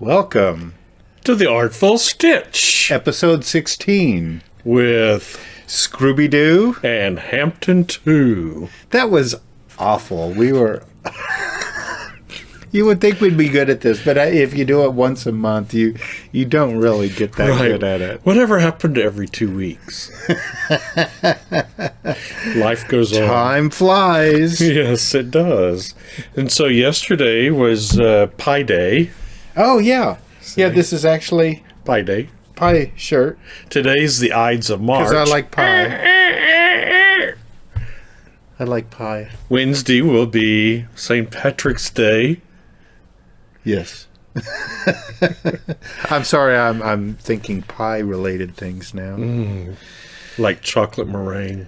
Welcome to the Artful Stitch, episode 16 with Scruby-Doo and Hampton 2. That was awful. We were... You would think we'd be good at this, but if you do it once a month, you don't really get that good at it. Whatever happened to every 2 weeks? Life goes on. Time flies. Yes, it does. And so yesterday was Pie Day. Oh, yeah. See? Yeah, this is actually... Pie Day. Pie shirt. Today's the Ides of March. Because I like pie. I like pie. Wednesday will be St. Patrick's Day. Yes. I'm sorry, I'm thinking pie-related things now. Like chocolate meringue.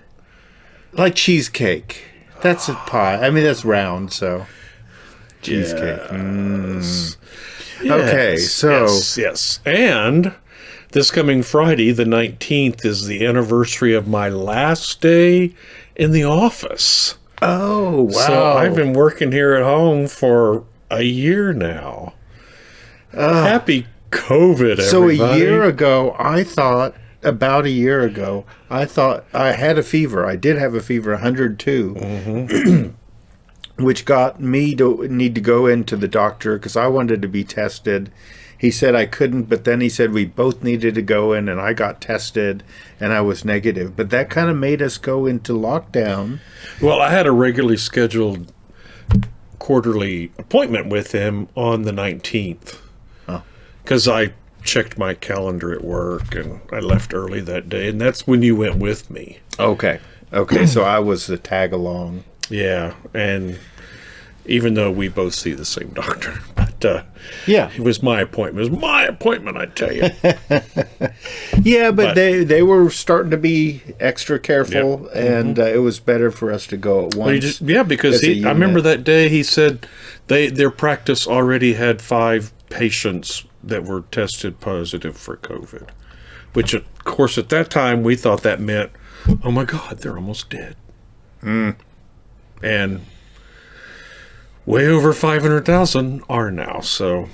Like cheesecake. That's a pie. I mean, that's round, so... Cheesecake. Yes. Okay, so... Yes. And this coming Friday, the 19th, is the anniversary of my last day in the office. Oh, wow. So I've been working here at home for a year now. Happy COVID, everybody. So a year ago, about a year ago, I thought I had a fever. I did have a fever, 102, which got me to need to go into the doctor because I wanted to be tested. He said I couldn't, but then he said we both needed to go in, and I got tested, and I was negative. But that kind of made us go into lockdown. Well, I had a regularly scheduled quarterly appointment with him on the 19th because I checked my calendar at work and I left early that day, and that's when you went with me. Okay, so I was the tag along. Yeah, and even though we both see the same doctor, but yeah, it was my appointment. It was my appointment, I tell you. Yeah, but they were starting to be extra careful, and it was better for us to go at once. Because I remember that day he said their practice already had 5 patients that were tested positive for COVID, which, of course, at that time we thought that meant, oh my God, they're almost dead. And way over 500,000 are now. So,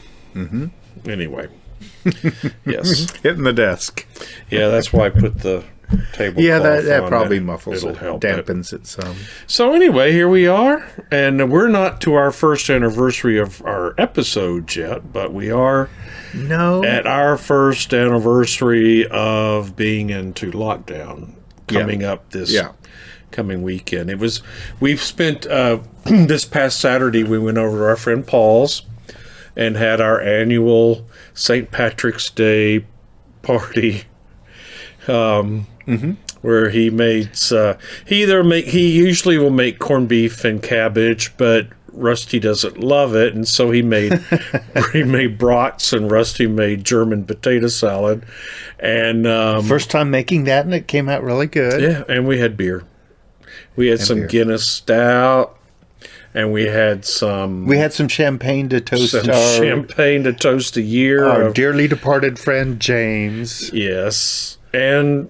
anyway, yes, hitting the desk. Yeah, that's why I put the table. Yeah, that on. probably muffles It'll it, help dampens it some. So anyway, here we are, and we're not to our first anniversary of our episode yet, but we are at our first anniversary of being into lockdown coming up this. Coming weekend. We've spent this past Saturday we went over to our friend Paul's and had our annual St. Patrick's Day party where he makes he usually will make corned beef and cabbage, but Rusty doesn't love it, and so he made brats, and Rusty made German potato salad, and first time making that, and it came out really good. Yeah, and we had beer. We had some Guinness Stout, and we had some champagne to toast a year. Our dearly departed friend James. Yes, and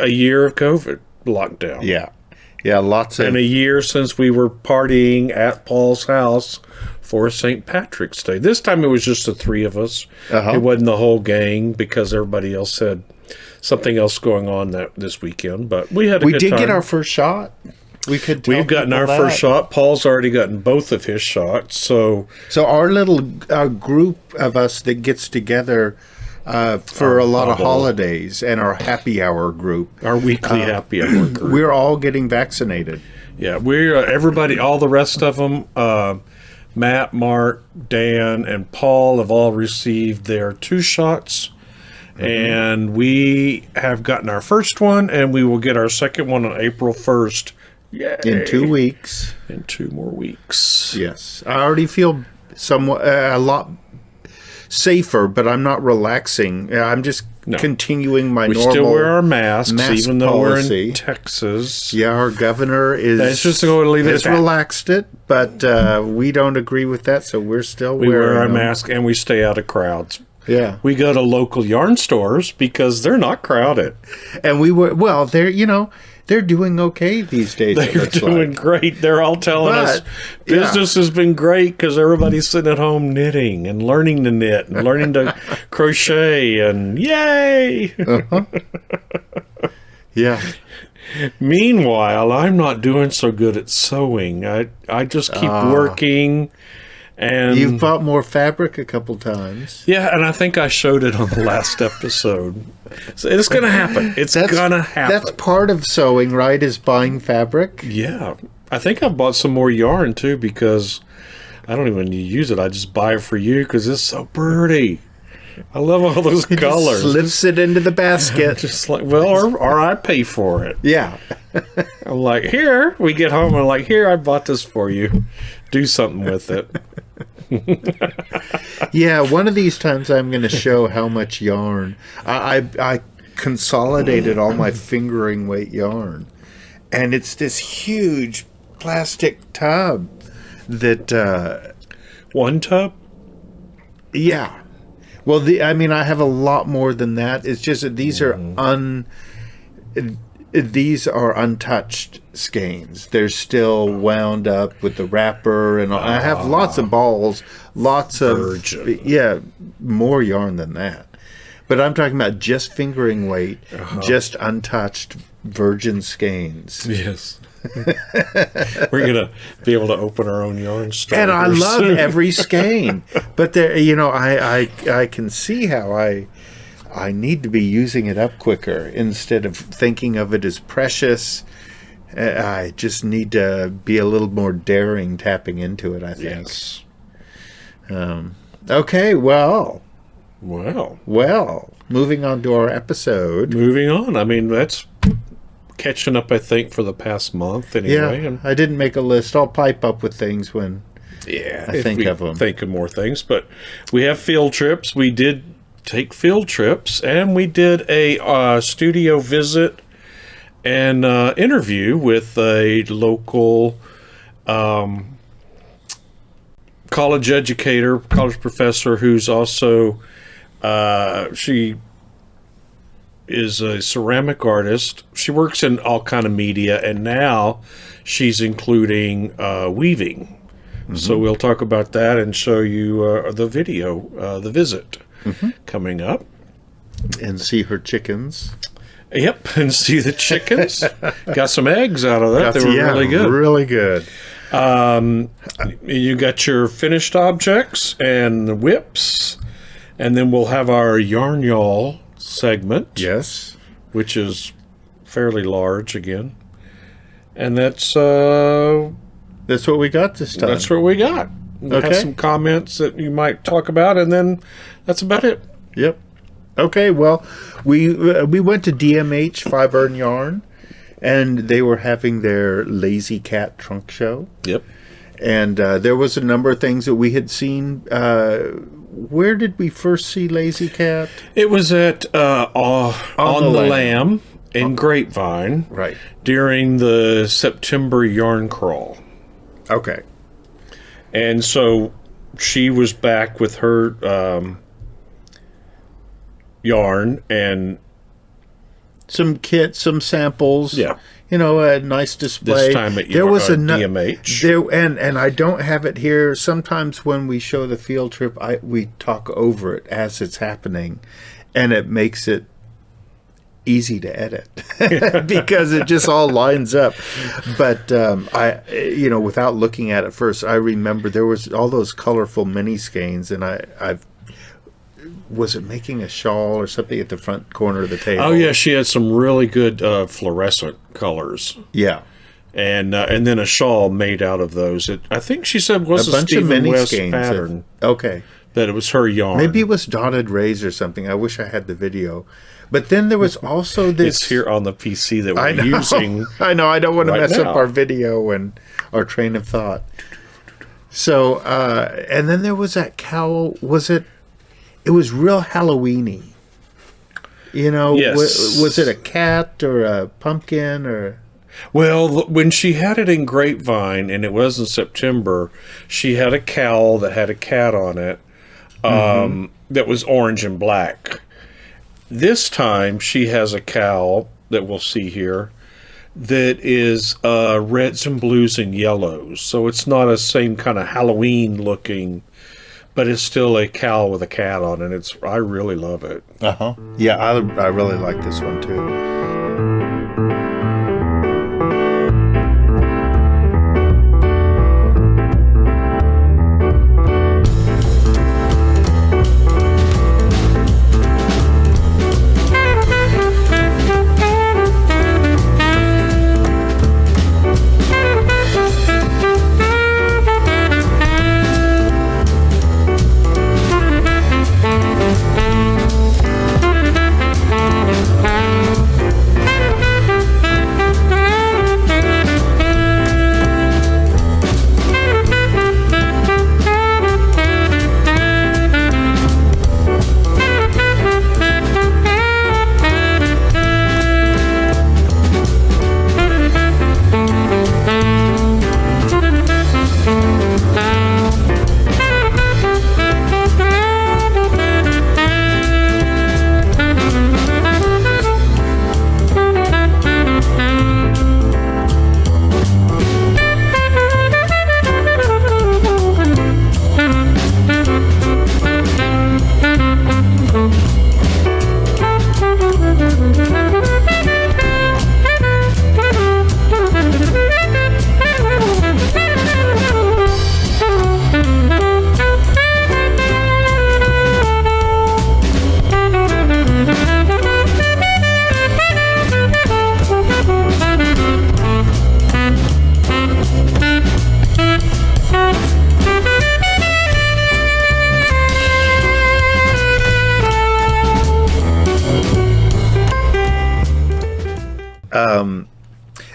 a year of COVID lockdown. Yeah, lots of... And a year since we were partying at Paul's house for St. Patrick's Day. This time it was just the 3 of us. It wasn't the whole gang because everybody else had something else going on this weekend, but we had a good time. We did get our first shot. We've gotten our first shot. Paul's already gotten both of his shots. So our little group of us that gets together for a lot of holidays, and our happy hour group, our weekly happy hour group, we're all getting vaccinated. Yeah, we're everybody. All the rest of them, Matt, Mark, Dan, and Paul have all received their 2 shots. And we have gotten our first one, and we will get our second one on April 1st. Yay. In 2 weeks. In 2 more weeks. Yes. I already feel somewhat a lot safer, but I'm not relaxing. I'm just continuing my normal. We still wear our masks, even though policy. We're in Texas. Yeah, our governor is just going to leave it. Relaxed it, but we don't agree with that, so we're still wearing wear our them. mask, and we stay out of crowds. Yeah. We go to local yarn stores because they're not crowded. And they're doing okay these days. They're doing great. They're all telling us business has been great because everybody's sitting at home knitting and learning to knit and learning to crochet and yay! Uh-huh. Yeah. Meanwhile, I'm not doing so good at sewing. I just keep working. And you've bought more fabric a couple times. Yeah, and I think I showed it on the last episode. So it's going to happen. It's going to happen. That's part of sewing, right, is buying fabric? Yeah. I think I bought some more yarn, too, because I don't even use it. I just buy it for you because it's so pretty. I love all those colors. Just slips it into the basket. Just like, well, or I pay for it. Yeah. I'm like, here. We get home, I'm like, here, I bought this for you. Do something with it. Yeah, one of these times I'm going to show how much yarn. I consolidated all my fingering weight yarn. And it's this huge plastic tub that... One tub? Yeah. Well, I have a lot more than that. It's just that these are untouched skeins. They're still wound up with the wrapper, and I have lots of balls, lots of more yarn than that. But I'm talking about just fingering weight, just untouched virgin skeins. Yes. We're gonna be able to open our own yarn store. And I love every skein, but there, I can see how I need to be using it up quicker instead of thinking of it as precious. I just need to be a little more daring tapping into it, I think. Yes. Okay, well, moving on to our episode. Moving on. I mean, that's catching up, I think, for the past month anyway. Yeah, I didn't make a list. I'll pipe up with things when I think of them. Think of more things. But we have field trips. We did take field trips, and we did a studio visit and interview with a local college educator, college professor, who's also she is a ceramic artist. She works in all kind of media, and now she's including weaving. Mm-hmm. So we'll talk about that and show you the video, the visit coming up. And see her chickens. Yep, and see the chickens. Got some eggs out of that. They were really good. Really good. You got your finished objects and the whips, and then we'll have our yarn yawl segment. Yes. Which is fairly large again. And that's what we got this time. That's what we got. We have some comments that you might talk about, and then that's about it. Yep. Okay, well, we went to DMH Fiber and Yarn, and they were having their Lazy Cat trunk show. Yep. And there was a number of things that we had seen. Where did we first see Lazy Cat? It was at on the Lamb in Grapevine. Right. During the September yarn crawl. Okay. And so she was back with her yarn and some kits, some samples. Yeah. A nice display. This time at there was a DMH. And I don't have it here. Sometimes when we show the field trip, we talk over it as it's happening, and it makes it easy to edit because it just all lines up. But without looking at it first, I remember there was all those colorful mini-skeins, and I've was it making a shawl or something at the front corner of the table? Oh yeah, she had some really good fluorescent colors. Yeah, and then a shawl made out of those. I think she said was a bunch of mini skeins pattern. Okay, that it was her yarn. Maybe it was dotted rays or something. I wish I had the video. But then there was also this. It's here on the PC that we're using. I know. I don't want to mess up our video and our train of thought. So, and then there was that cowl. Was it? It was real Halloween-y. Yes. Was it a cat or a pumpkin or? Well, when she had it in Grapevine, and it was in September, she had a cowl that had a cat on it. that was orange and black. This time she has a cowl that we'll see here that is reds and blues and yellows. So it's not a same kind of Halloween looking, but it's still a cowl with a cat on it. I really love it. Yeah, I really like this one too.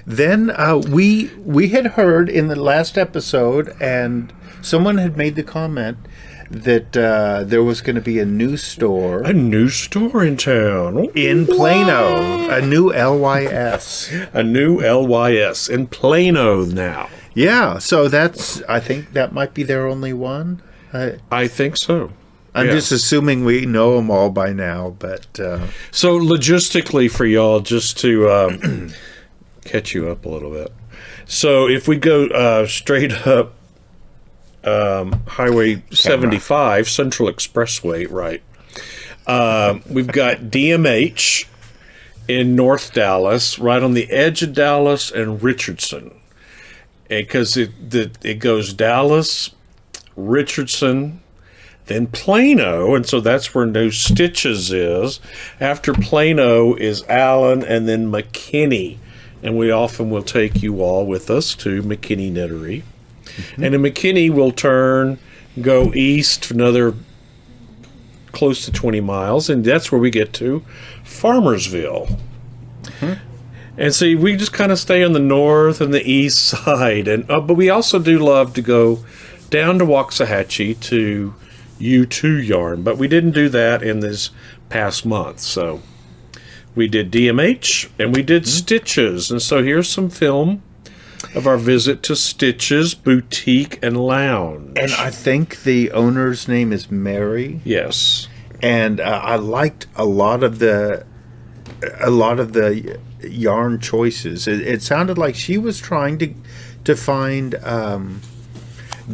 Then we had heard in the last episode, and someone had made the comment that there was going to be a new store. A new store in town. In Plano. A new LYS. A new LYS in Plano now. Yeah, so I think that might be their only one. I think so. I'm just assuming we know them all by now, but... So logistically for y'all, just to catch you up a little bit. So if we go straight up Highway 75, Central Expressway, right. We've got DMH in North Dallas, right on the edge of Dallas and Richardson. Because it goes Dallas, Richardson, then Plano, and so that's where No Stitches is. After Plano is Allen, and then McKinney. And we often will take you all with us to McKinney Knittery. Mm-hmm. And in McKinney, we'll go east another close to 20 miles, and that's where we get to Farmersville. Mm-hmm. And see, we just kind of stay on the north and the east side. But we also do love to go down to Waxahachie to U2 yarn. But we didn't do that in this past month. So we did DMH and we did Stitches. And so here's some film of our visit to Stitches Boutique and Lounge. And I think the owner's name is Mary. Yes. And I liked a lot of the yarn choices. It sounded like she was trying to find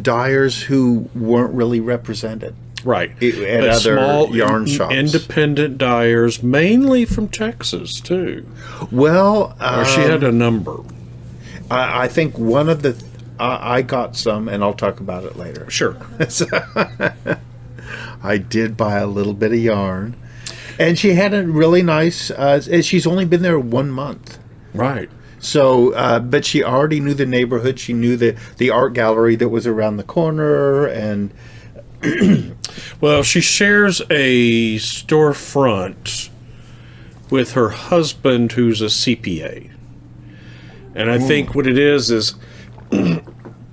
dyers who weren't really represented. Right. At other small, yarn shops. Independent dyers, mainly from Texas, too. Well... or she had a number. I think one of the... I got some, and I'll talk about it later. Sure. So, I did buy a little bit of yarn. And she had a really nice... she's only been there 1 month. Right. So, but she already knew the neighborhood. She knew the art gallery that was around the corner, and... Well, she shares a storefront with her husband, who's a CPA. And I think what it is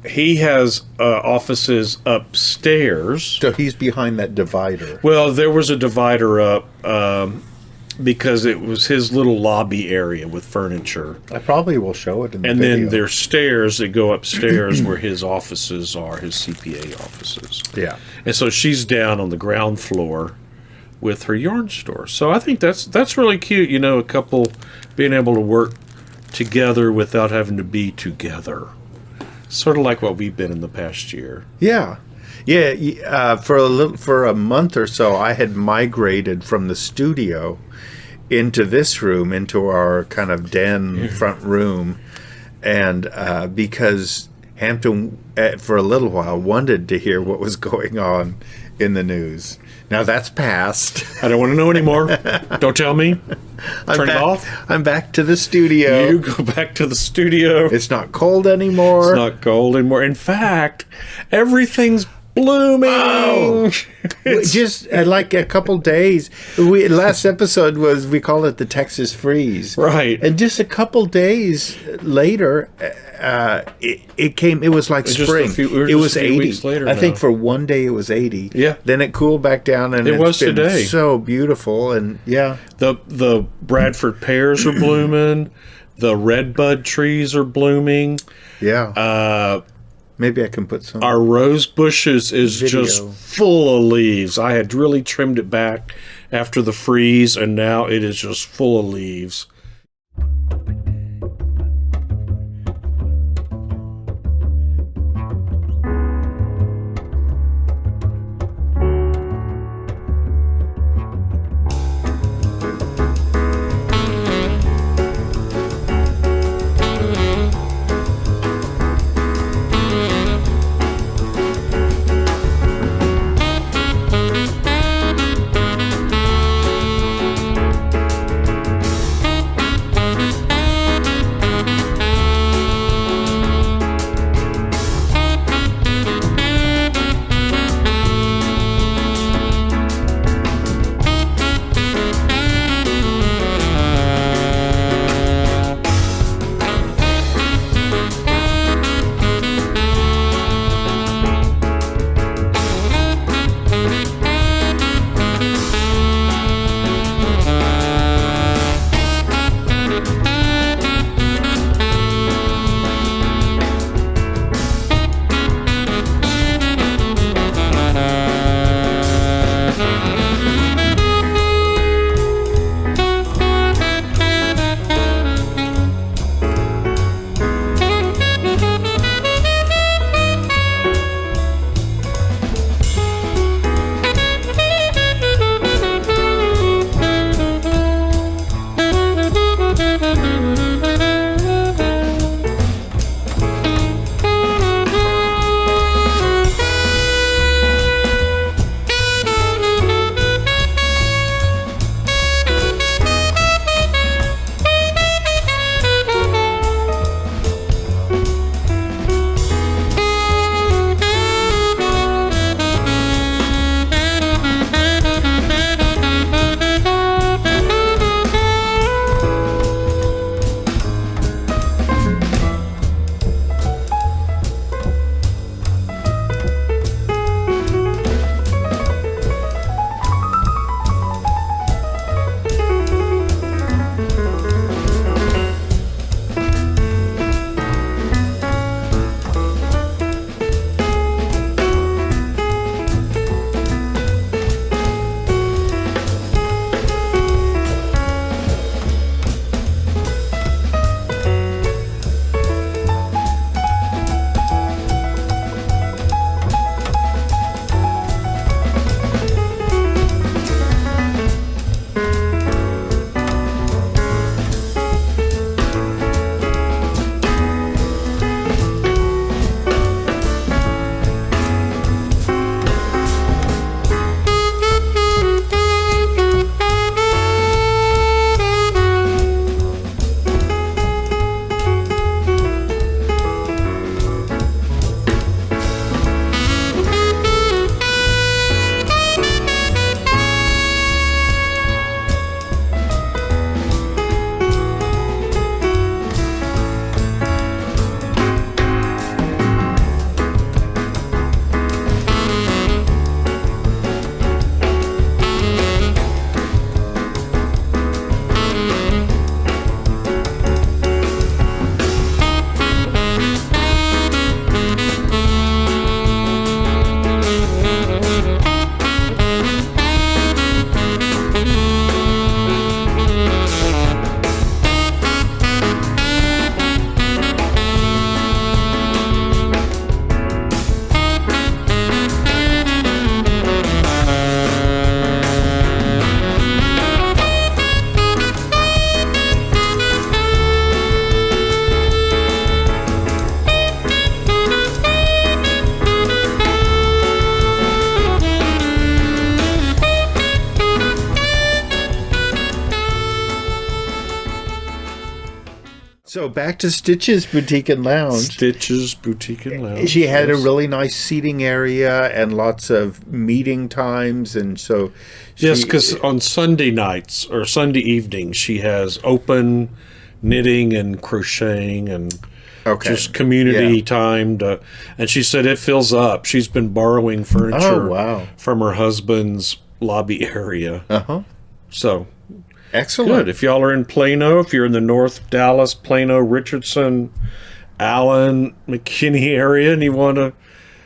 he has offices upstairs. So he's behind that divider. Well, there was a divider up, because it was his little lobby area with furniture. I probably will show it in the And video. then there's stairs that go upstairs where his offices are, his CPA offices. Yeah. And so she's down on the ground floor with her yarn store. So I think that's really cute, you know, a couple being able to work together without having to be together. Sort of like what we've been in the past year. Yeah. Yeah, for a month or so, I had migrated from the studio into this room, into our kind of den front room, and because Hampton, for a little while, wanted to hear what was going on in the news. Now that's past. I don't want to know anymore. Don't tell me. Turn it off. I'm back to the studio. You go back to the studio. It's not cold anymore. It's not cold anymore. In fact, everything's blooming. Oh. Just like a couple days. Last episode we called it the Texas freeze. Right. And just a couple days later, it came. It was like spring. It was 80. Weeks later I think now. for one day it was 80. Yeah. Then it cooled back down, and It was been today. so beautiful. And yeah, The Bradford pears are blooming. The redbud trees are blooming. yeah. Maybe I can put some. Our rose bushes is Video. just full of leaves. I had really trimmed it back after the freeze, and now it is just full of leaves. So back to Stitch's Boutique and Lounge. Stitch's Boutique and Lounge. She had a really nice seating area and lots of meeting times, and so yes, because on Sunday nights or Sunday evenings she has open knitting and crocheting and just community time. And she said it fills up. She's been borrowing furniture from her husband's lobby area. So excellent. Good. If y'all are in Plano, if you're in the North Dallas, Plano, Richardson, Allen, McKinney area, and you want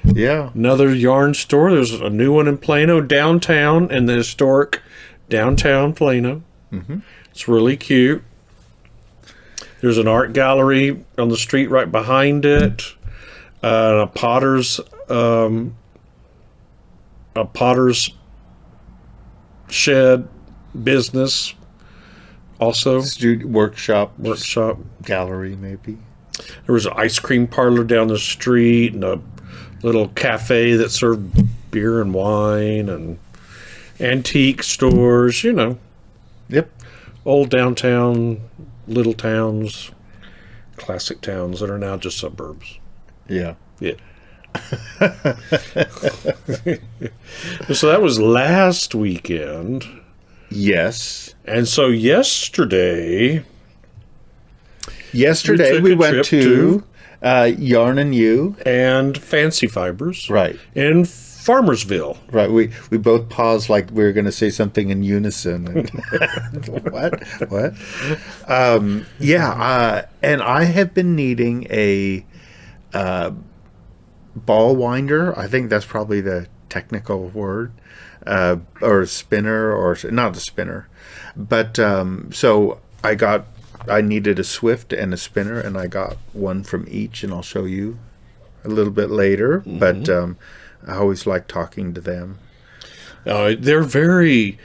another yarn store, there's a new one in Plano downtown, in the historic downtown Plano. It's really cute. There's an art gallery on the street right behind it. A potter's shed business. Also, workshop gallery, maybe. There was an ice cream parlor down the street and a little cafe that served beer and wine and antique stores, Yep. Old downtown, little towns, classic towns that are now just suburbs. Yeah. So that was last weekend. Yes. And so yesterday we went to Yarn and You and Fancy Fibers, right, in Farmersville. Right. We both paused like we were going to say something in unison. And what? And I have been needing a ball winder. I think that's probably the technical word. Or a spinner, or not a spinner, but so I needed a Swift and a spinner, and I got one from each, and I'll show you a little bit later. But I always like talking to them. They're very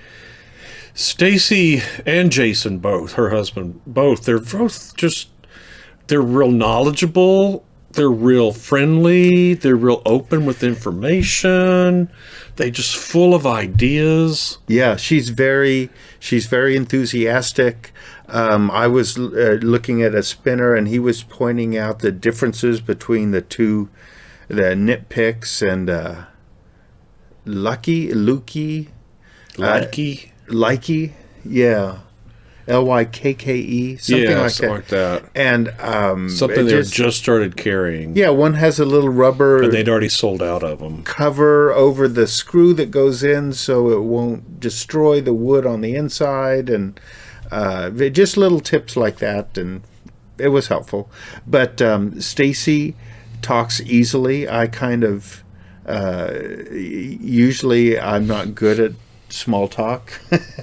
Stacy and Jason, both her husband, both. They're both they're real knowledgeable. They're real friendly. They're real open with information. They just full of ideas. Yeah, she's very enthusiastic. I was looking at a spinner, and he was pointing out the differences between the knit picks and Likey, yeah. Lykke, something like that. And something they just started carrying. Yeah, one has a little rubber. And they'd already sold out of them. Cover over the screw that goes in, so it won't destroy the wood on the inside, and just little tips like that, and it was helpful. But Stacy talks easily. I kind of usually I'm not good at small talk,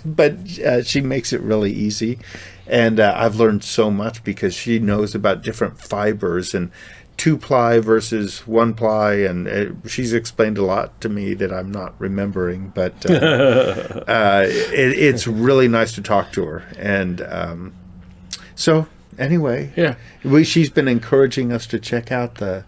but she makes it really easy, and I've learned so much because she knows about different fibers and 2-ply versus 1-ply, and she's explained a lot to me that I'm not remembering, but it's really nice to talk to her. And so anyway, she's been encouraging us to check out to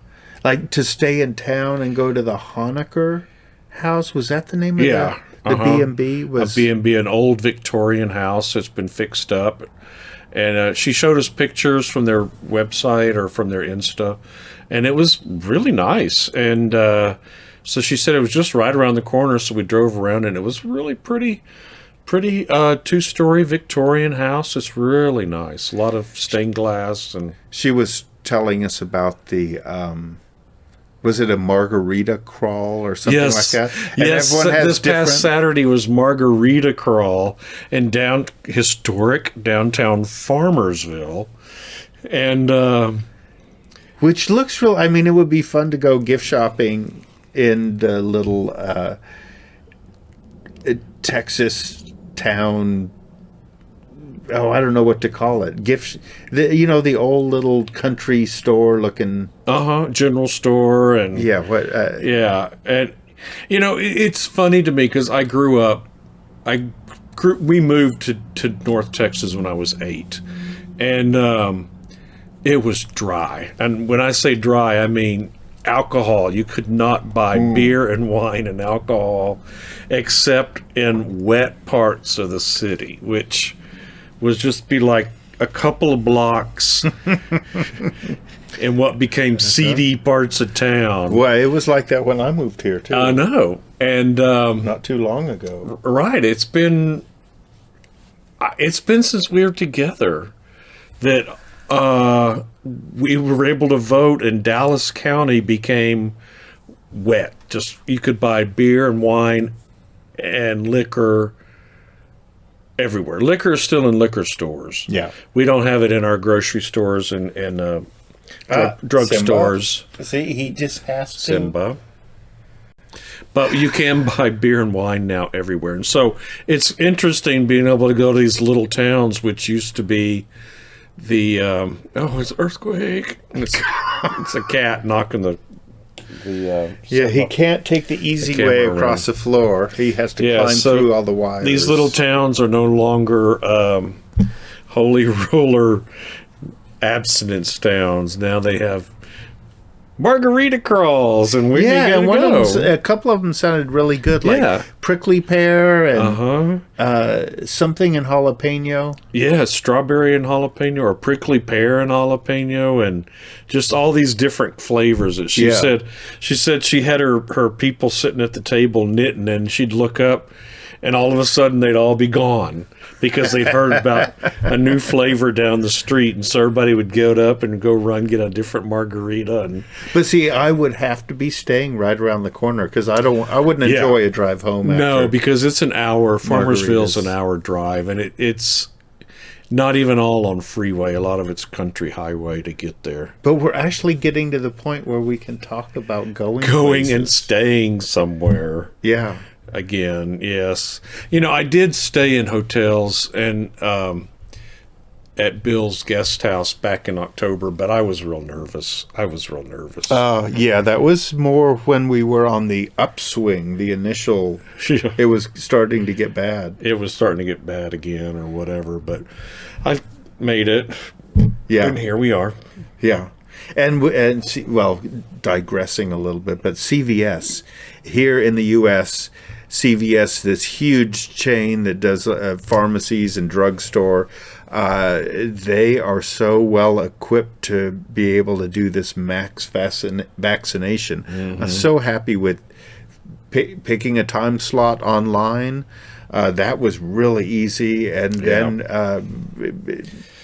stay in town and go to the Honecker house. Was that the name of that? The B&B was... A B&B, an old Victorian house that's been fixed up. And she showed us pictures from their website or from their Insta. And it was really nice. And so she said it was just right around the corner, so we drove around, and it was really pretty 2-story Victorian house. It's really nice. A lot of stained glass. And she was telling us about the... was it a margarita crawl or something like that? And yes. This past Saturday was margarita crawl in historic downtown Farmersville, and which looks real. I mean, it would be fun to go gift shopping in the little Texas town. Oh, I don't know what to call it. The old little country store looking. General store and and it's funny to me because I grew up. We moved to North Texas when I was 8, and it was dry. And when I say dry, I mean alcohol. You could not buy beer and wine and alcohol except in wet parts of the city, which was just be like a couple of blocks in what became seedy parts of town. Well, it was like that when I moved here, too. I know. And not too long ago. Right. It's been since we were together that we were able to vote, and Dallas County became wet. Just you could buy beer and wine and liquor everywhere. Liquor is still in liquor stores. Yeah. We don't have it in our grocery stores and drug stores. See, he just has to. Simba. But you can buy beer and wine now everywhere. And so it's interesting being able to go to these little towns, which used to be the, it's earthquake. And it's a cat knocking the he can't take the easy way across the floor. He has to climb through all the wires. These little towns are no longer holy roller abstinence towns. Now they have margarita crawls, and a couple of them sounded really good, like prickly pear and something in jalapeno. Yeah, strawberry and jalapeno, or prickly pear and jalapeno, and just all these different flavors that she said. She said she had her people sitting at the table knitting, and she'd look up, and all of a sudden they'd all be gone because they'd heard about a new flavor down the street, and so everybody would get up and go run get a different margarita. But see, I would have to be staying right around the corner because I wouldn't enjoy a drive home. No, because it's an hour. Farmersville's an hour drive, and it's not even all on freeway. A lot of it's country highway to get there. But we're actually getting to the point where we can talk about going places. And staying somewhere. Yeah. Again, yes. I did stay in hotels and at Bill's guest house back in October, but I was real nervous. Yeah, that was more when we were on the upswing, the initial. It was starting to get bad. It was starting to get bad again or whatever, but I made it. Yeah. And here we are. Yeah. And digressing a little bit, but CVS, here in the U.S., CVS, this huge chain that does pharmacies and drugstore, they are so well equipped to be able to do this max vaccination. Mm-hmm. I'm so happy with picking a time slot online. That was really easy. And then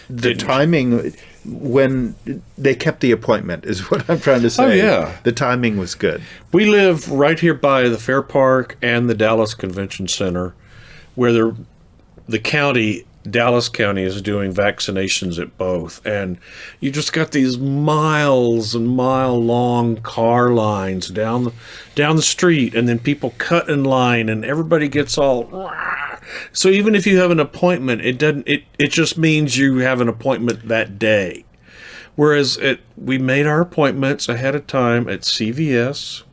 the timing, when they kept the appointment, is what I'm trying to say. Oh, yeah. The timing was good. We live right here by the Fair Park and the Dallas Convention Center, where the county, Dallas County, is doing vaccinations at both. And you just got these miles and mile-long car lines down the street, and then people cut in line, and everybody gets all... So even if you have an appointment, it just means you have an appointment that day. Whereas we made our appointments ahead of time at CVS.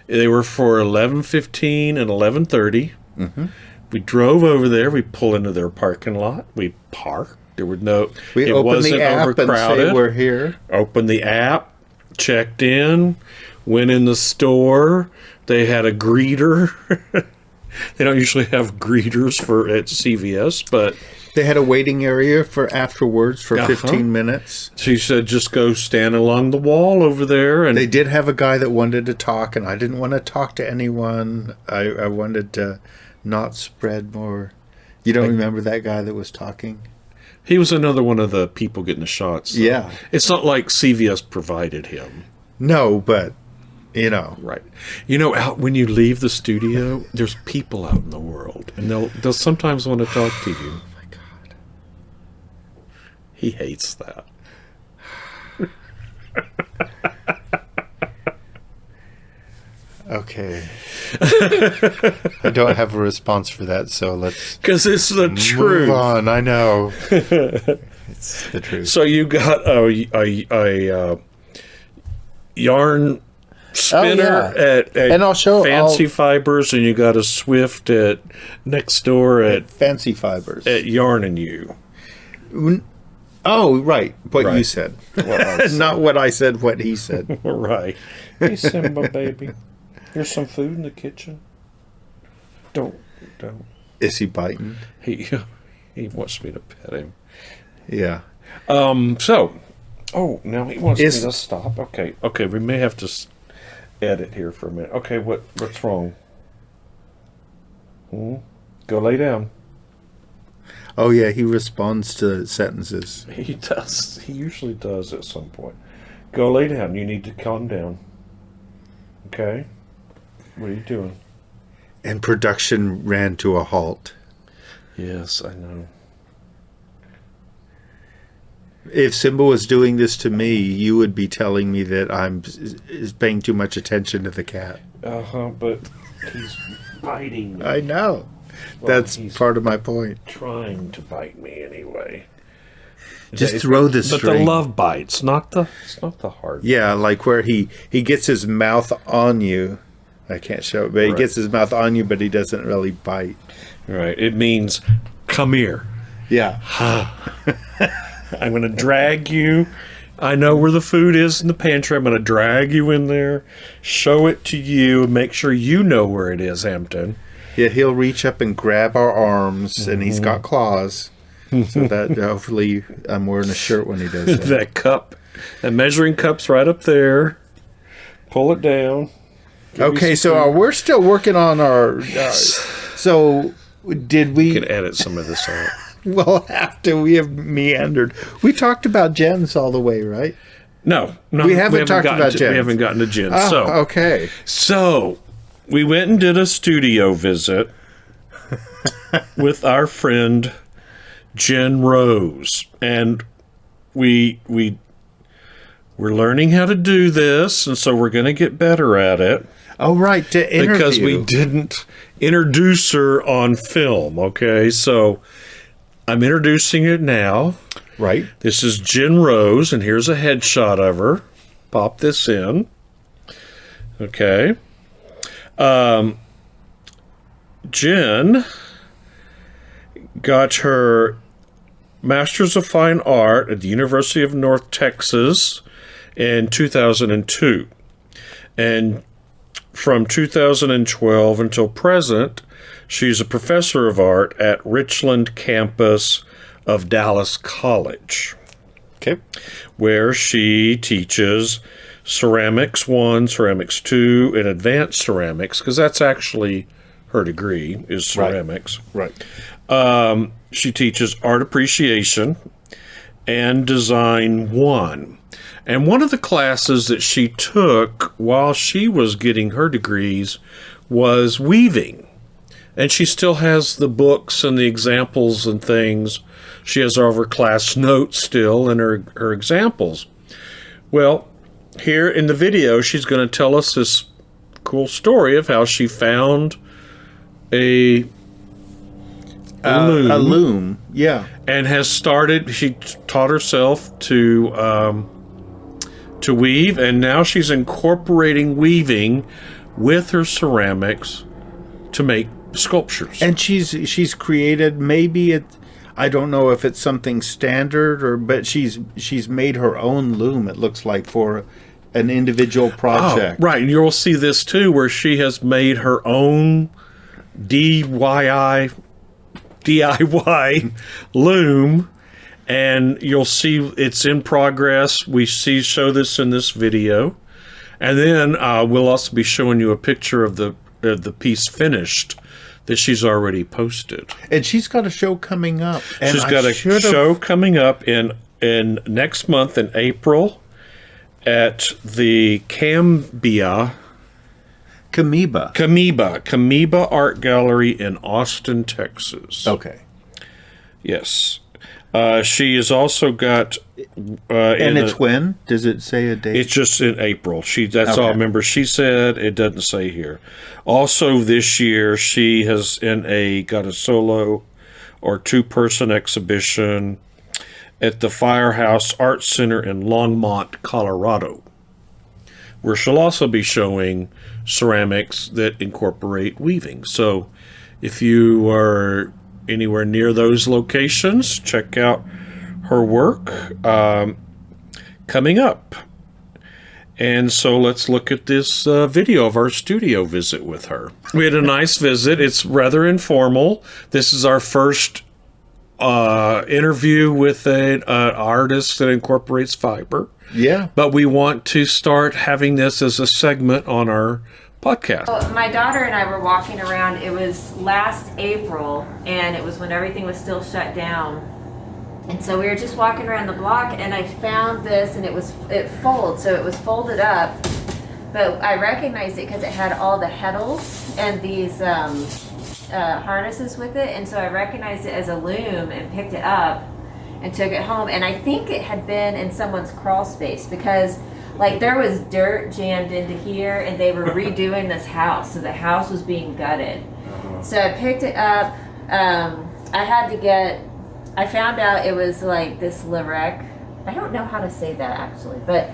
They were for 11:15 and 11:30. Mm-hmm. We drove over there. We pull into their parking lot. We parked. There were it wasn't the app overcrowded. And say we're here. Opened the app, checked in, went in the store. They had a greeter. They don't usually have greeters at CVS, but... They had a waiting area for afterwards for 15 minutes. She said, just go stand along the wall over there. And they did have a guy that wanted to talk, and I didn't want to talk to anyone. I wanted to not spread more... You don't remember that guy that was talking? He was another one of the people getting the shots. So yeah. It's not like CVS provided him. No, but... Right. Out when you leave the studio, there's people out in the world, and they'll sometimes want to talk to you. Oh my God. He hates that. Okay. I don't have a response for that, so let's... Because it's the truth. Move on, I know. It's the truth. So you got a yarn... spinner at and Fancy Fibers, and you got a Swift at next door at Fancy Fibers at Yarn and You. Oh, right. What you said. Not what I said, what he said. Right. Hey, Simba, baby. Here's some food in the kitchen. Don't. Is he biting? He wants me to pet him. Yeah. So, now he wants me to stop. Okay, we may have to edit here for a minute. Okay, what's wrong? Go lay down. Oh, yeah, he responds to sentences. He does. He usually does at some point. Go lay down. You need to calm down. Okay? What are you doing? And production ran to a halt. Yes, I know. If Simba was doing this to me, you would be telling me that I'm paying too much attention to the cat. But he's biting me. I know. Well, that's part of my point. Trying to bite me anyway. Just throw the string. But the love bites, not the hard. Yeah, like where he gets his mouth on you. I can't show it, but he gets his mouth on you, but he doesn't really bite. Right. It means come here. Yeah. I'm going to drag you. I know where the food is in the pantry. I'm going to drag you in there, show it to you, make sure you know where it is, Hampton. Yeah, he'll reach up and grab our arms, and he's got claws. So that hopefully I'm wearing a shirt when he does that. That measuring cup's right up there. Pull it down. Okay, so we're still working on our... so did we... You can edit some of this out. We'll have to. We have meandered. We talked about gens all the way, right? No, we haven't talked about gens. We haven't gotten to gens. Okay. So we went and did a studio visit with our friend Jen Rose, and we're learning how to do this, and so we're going to get better at it. Oh, right, to interview. Because we didn't introduce her on film. Okay, so I'm introducing it now. Right. This is Jen Rose, and here's a headshot of her. Pop this in. Okay. Jen got her Master's of Fine Art at the University of North Texas in 2002. And from 2012 until present, she's a professor of art at Richland campus of Dallas College. Okay. Where she teaches Ceramics 1, Ceramics 2, and Advanced Ceramics, because that's actually her degree, is ceramics. Right. She teaches Art Appreciation and Design 1. And one of the classes that she took while she was getting her degrees was weaving. And she still has the books and the examples and things. She has all of her class notes still and her examples. Well, here in the video, she's going to tell us this cool story of how she found a loom. Yeah. And she taught herself to weave, and now she's incorporating weaving with her ceramics to make sculptures. And she's created, maybe I don't know if it's something standard but she's made her own loom, it looks like, for an individual project. Oh, right. And you'll see this too, where she has made her own DIY loom, and you'll see it's in progress. We show this in this video, and then we'll also be showing you a picture of the piece finished that she's already posted. And she's got a show coming up. And she's got a show coming up in next month in April at the Camellia Art Gallery in Austin, Texas. Okay. Yes. She has also got... and it's when? Does it say a date? It's just in April. That's all I remember. She said, it doesn't say here. Also this year, she has got a solo or two-person exhibition at the Firehouse Art Center in Longmont, Colorado, where she'll also be showing ceramics that incorporate weaving. So if you are anywhere near those locations, check out her work coming up. And so let's look at this video of our studio visit with her. We had a nice visit. It's rather informal. This is our first interview with an artist that incorporates fiber. Yeah. But we want to start having this as a segment on our podcast. Well, my daughter and I were walking around. It was last April, and it was when everything was still shut down. And so we were just walking around the block, and I found this, and it folds, so it was folded up. But I recognized it because it had all the heddles and these harnesses with it, and so I recognized it as a loom and picked it up and took it home. And I think it had been in someone's crawl space because like there was dirt jammed into here, and they were redoing this house, so the house was being gutted. So I picked it up. I found out it was like this Lirec. I don't know how to say that actually, but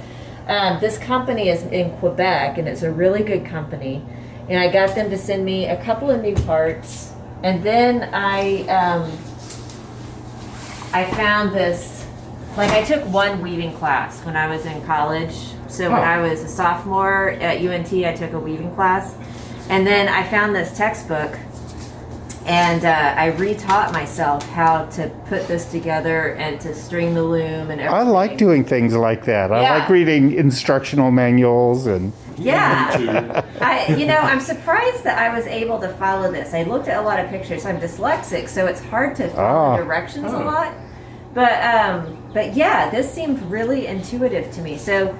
this company is in Quebec, and it's a really good company. And I got them to send me a couple of new parts, and then I found this. Like I took one weaving class when I was in college. So when I was a sophomore at UNT, I took a weaving class, and then I found this textbook, and I retaught myself how to put this together and to string the loom and everything. I like doing things like that. I like reading instructional manuals and. Yeah, I'm surprised that I was able to follow this. I looked at a lot of pictures. I'm dyslexic, so it's hard to follow directions a lot. But yeah, this seemed really intuitive to me. So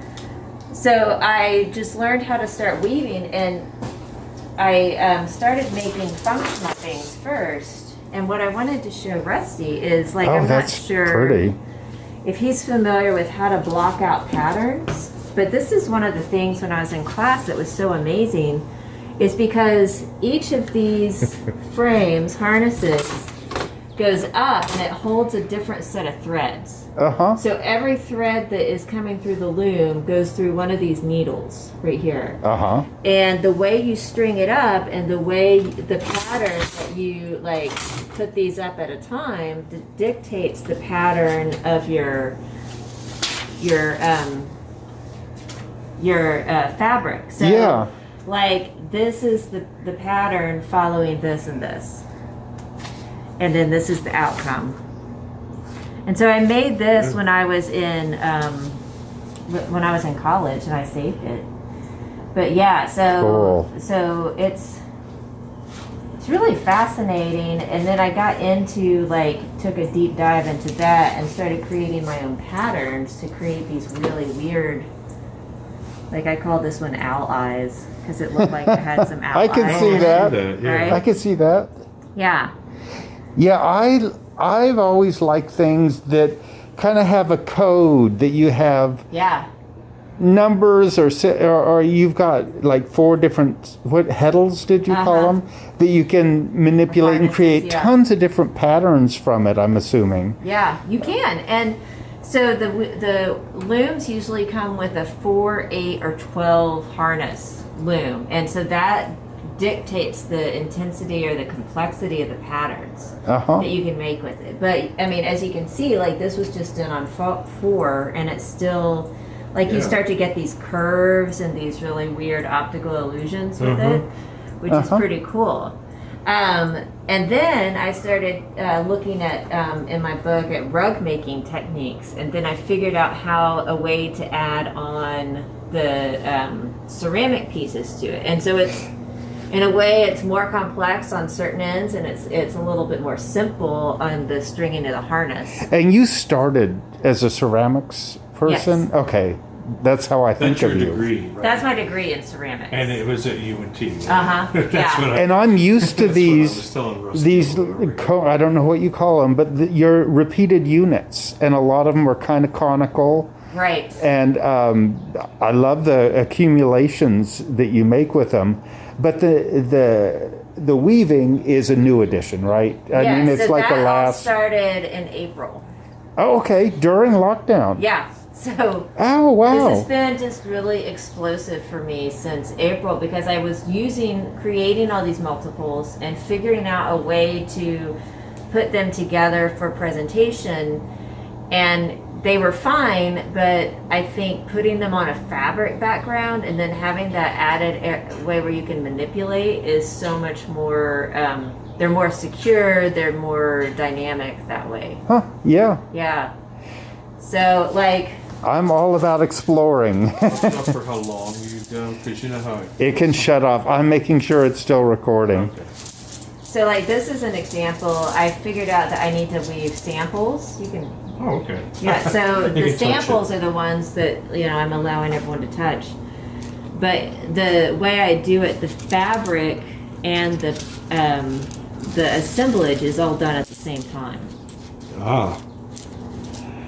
I just learned how to start weaving, and I started making functional things first. And what I wanted to show Rusty is like I'm not sure if he's familiar with how to block out patterns. But this is one of the things when I was in class that was so amazing, is because each of these frames, harnesses, goes up and it holds a different set of threads. So every thread that is coming through the loom goes through one of these needles right here. And the way you string it up and the way the pattern that you like put these up at a time dictates the pattern of your fabric. So like this is the pattern following this and this, and then this is the outcome. And so I made this when I was in college, and I saved it. But yeah, so it's really fascinating. And then I got into took a deep dive into that and started creating my own patterns to create these really weird. Like I call this one owl eyes because it looked like it had some owl eyes. I can see that. Right? I can see that. Yeah. Yeah, I've always liked things that kind of have a code that you have. Yeah. Numbers or you've got like 4 different heddles did you call them that you can manipulate and create tons of different patterns from it. I'm assuming. Yeah, you can. And so the looms usually come with a 4, 8, or 12 harness loom, and so that dictates the intensity or the complexity of the patterns that you can make with it. But I mean, as you can see, like this was just done on 4, and it's still like you start to get these curves and these really weird optical illusions with it, which is pretty cool. And then I started looking at, in my book, at rug making techniques. And then I figured out a way to add on the ceramic pieces to it. And so it's, in a way, it's more complex on certain ends, and it's a little bit more simple on the stringing of the harness. And you started as a ceramics person? Yes. Okay. That's how I think of you. Degree, right? That's my degree in ceramics. And it was at UNT. Right? And I'm used to these, I don't know what you call them, but your repeated units. And a lot of them are kind of conical. Right. And I love the accumulations that you make with them. But the weaving is a new addition, right? I mean, it's so like that the last. All started in April. Oh, okay. During lockdown. Yeah. So this has been just really explosive for me since April, because I was creating all these multiples and figuring out a way to put them together for presentation, and they were fine, but I think putting them on a fabric background and then having that added way where you can manipulate is so much more they're more secure, they're more dynamic that way. Huh, yeah. Yeah. So, like... I'm all about exploring. Not for how long you go, because you know how it can shut off. I'm making sure it's still recording. Okay. So, like, this is an example. I figured out that I need to weave samples. You can... Oh, okay. Yeah, so the can touch samples are the ones that, I'm allowing everyone to touch. But the way I do it, the fabric and the assemblage is all done at the same time. Ah.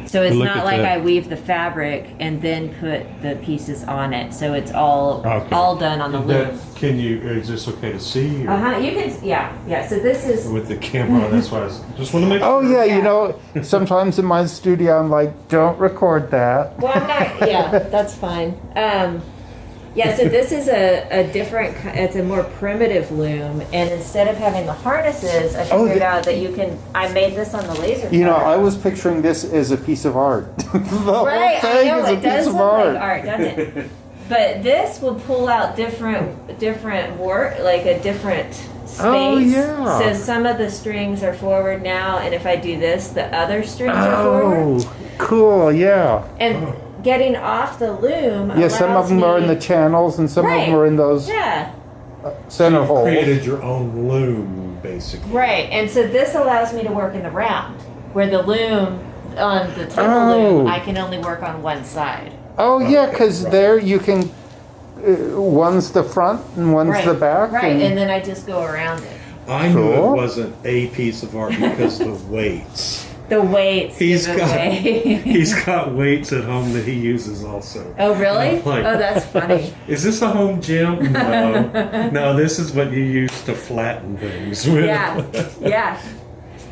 So it's Look not at like that. I weave the fabric and then put the pieces on it. So it's all Okay. all done on the loom. Is this okay to see? Or You can, yeah. So this is, with the camera, that's why I just want to make Oh, sure. yeah, sometimes in my studio I'm like, don't record that. well, I'm not, yeah, that's fine. Yeah, so this is a different, it's a more primitive loom, and instead of having the harnesses, I figured out that I made this on the laser cutter. I was picturing this as a piece of art. The whole Right, I thing know, is a it does piece look of art. like art, doesn't it? But this will pull out different work, like a different space. Oh, yeah. So some of the strings are forward now, and if I do this, the other strings are forward. Oh, cool, yeah. And getting off the loom Yeah, some of allows them are in me- the channels and some of them are in those Yeah, center You holes. created your own loom, basically. right. And so this allows me to work in the round, where the loom, on the table Oh. loom, I can only work on one side. Oh, yeah, because there you can, one's the front and one's Right, the back. right, and then I just go around it. I knew Cool. it wasn't a piece of art because the weights. The weights He's give it got away. he's got weights at home that he uses also. Oh, really? Like- Oh, that's funny. Is this a home gym? No. No, this is what you use to flatten things with. Yeah, yeah.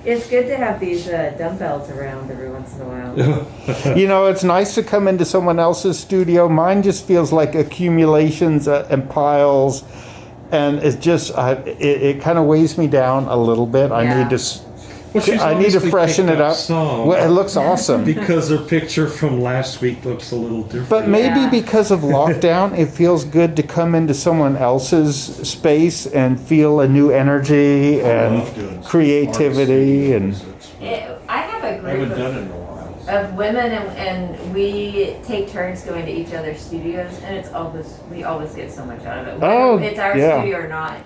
It's good to have these dumbbells around every once in a while. It's nice to come into someone else's studio. Mine just feels like accumulations and piles, and it just it kind of weighs me down a little bit. Yeah. I need to Well, she's I need to obviously freshen picked it up. some Well, it looks awesome. because her picture from last week looks a little different. But maybe Yeah. because of lockdown, it feels good to come into someone else's space and feel a new energy and love doing creativity art and. studios. I have a I haven't group done it in a while. of women, and we take turns going to each other's studios, and we always get so much out of it. Whether Oh, it's our yeah. studio or not,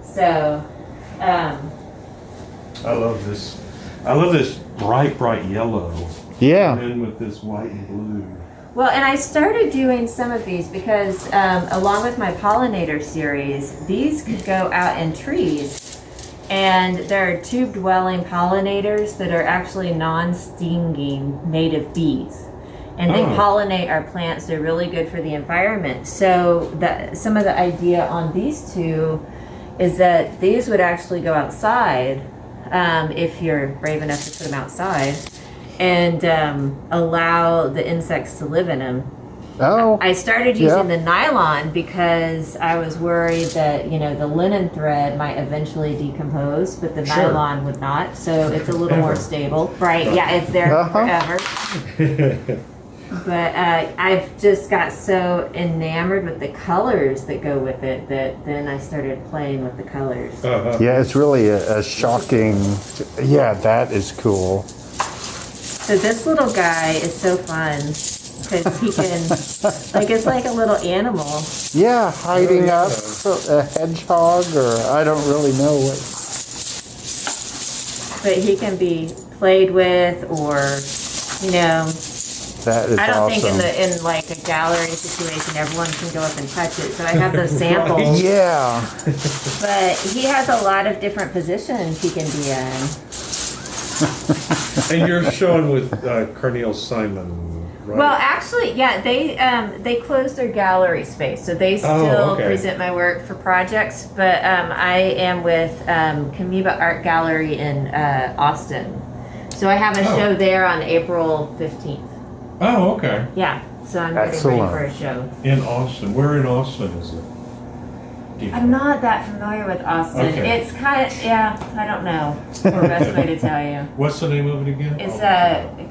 So, I love this. I love this bright yellow. Yeah. And then with this white and blue. well, and I started doing some of these because, along with my pollinator series, these could go out in trees. And there are tube-dwelling pollinators that are actually non-stinging native bees. And they Oh. pollinate our plants. They're really good for the environment. So some of the idea on these two is that these would actually go outside, if you're brave enough to put them outside, and allow the insects to live in them. Oh. I started using Yeah. the nylon because I was worried that, the linen thread might eventually decompose, but the Sure. nylon would not. So it's a little more stable. Right. Yeah, it's there Uh-huh. forever. But I've just got so enamored with the colors that go with it that then I started playing with the colors. Yeah, it's really a shocking. Yeah, that is cool. So this little guy is so fun because he can, it's like a little animal. Yeah, hiding up a hedgehog, or I don't really know what. But he can be played with, or That is I don't awesome. think in like a gallery situation everyone can go up and touch it. So I have those samples. Yeah. But he has a lot of different positions he can be in. And you're showing with Carneal Simon, right? Well, actually, yeah, they closed their gallery space, so they still okay. present my work for projects. But I am with Camellia Art Gallery in Austin, so I have a show there on April 15th. Oh, okay. Yeah, so I'm getting ready Excellent. for a show. In Austin. Where in Austin is it? Do you I'm know? not that familiar with Austin. Okay. It's kind of, I don't know the best way to tell you. What's the name of it again? It's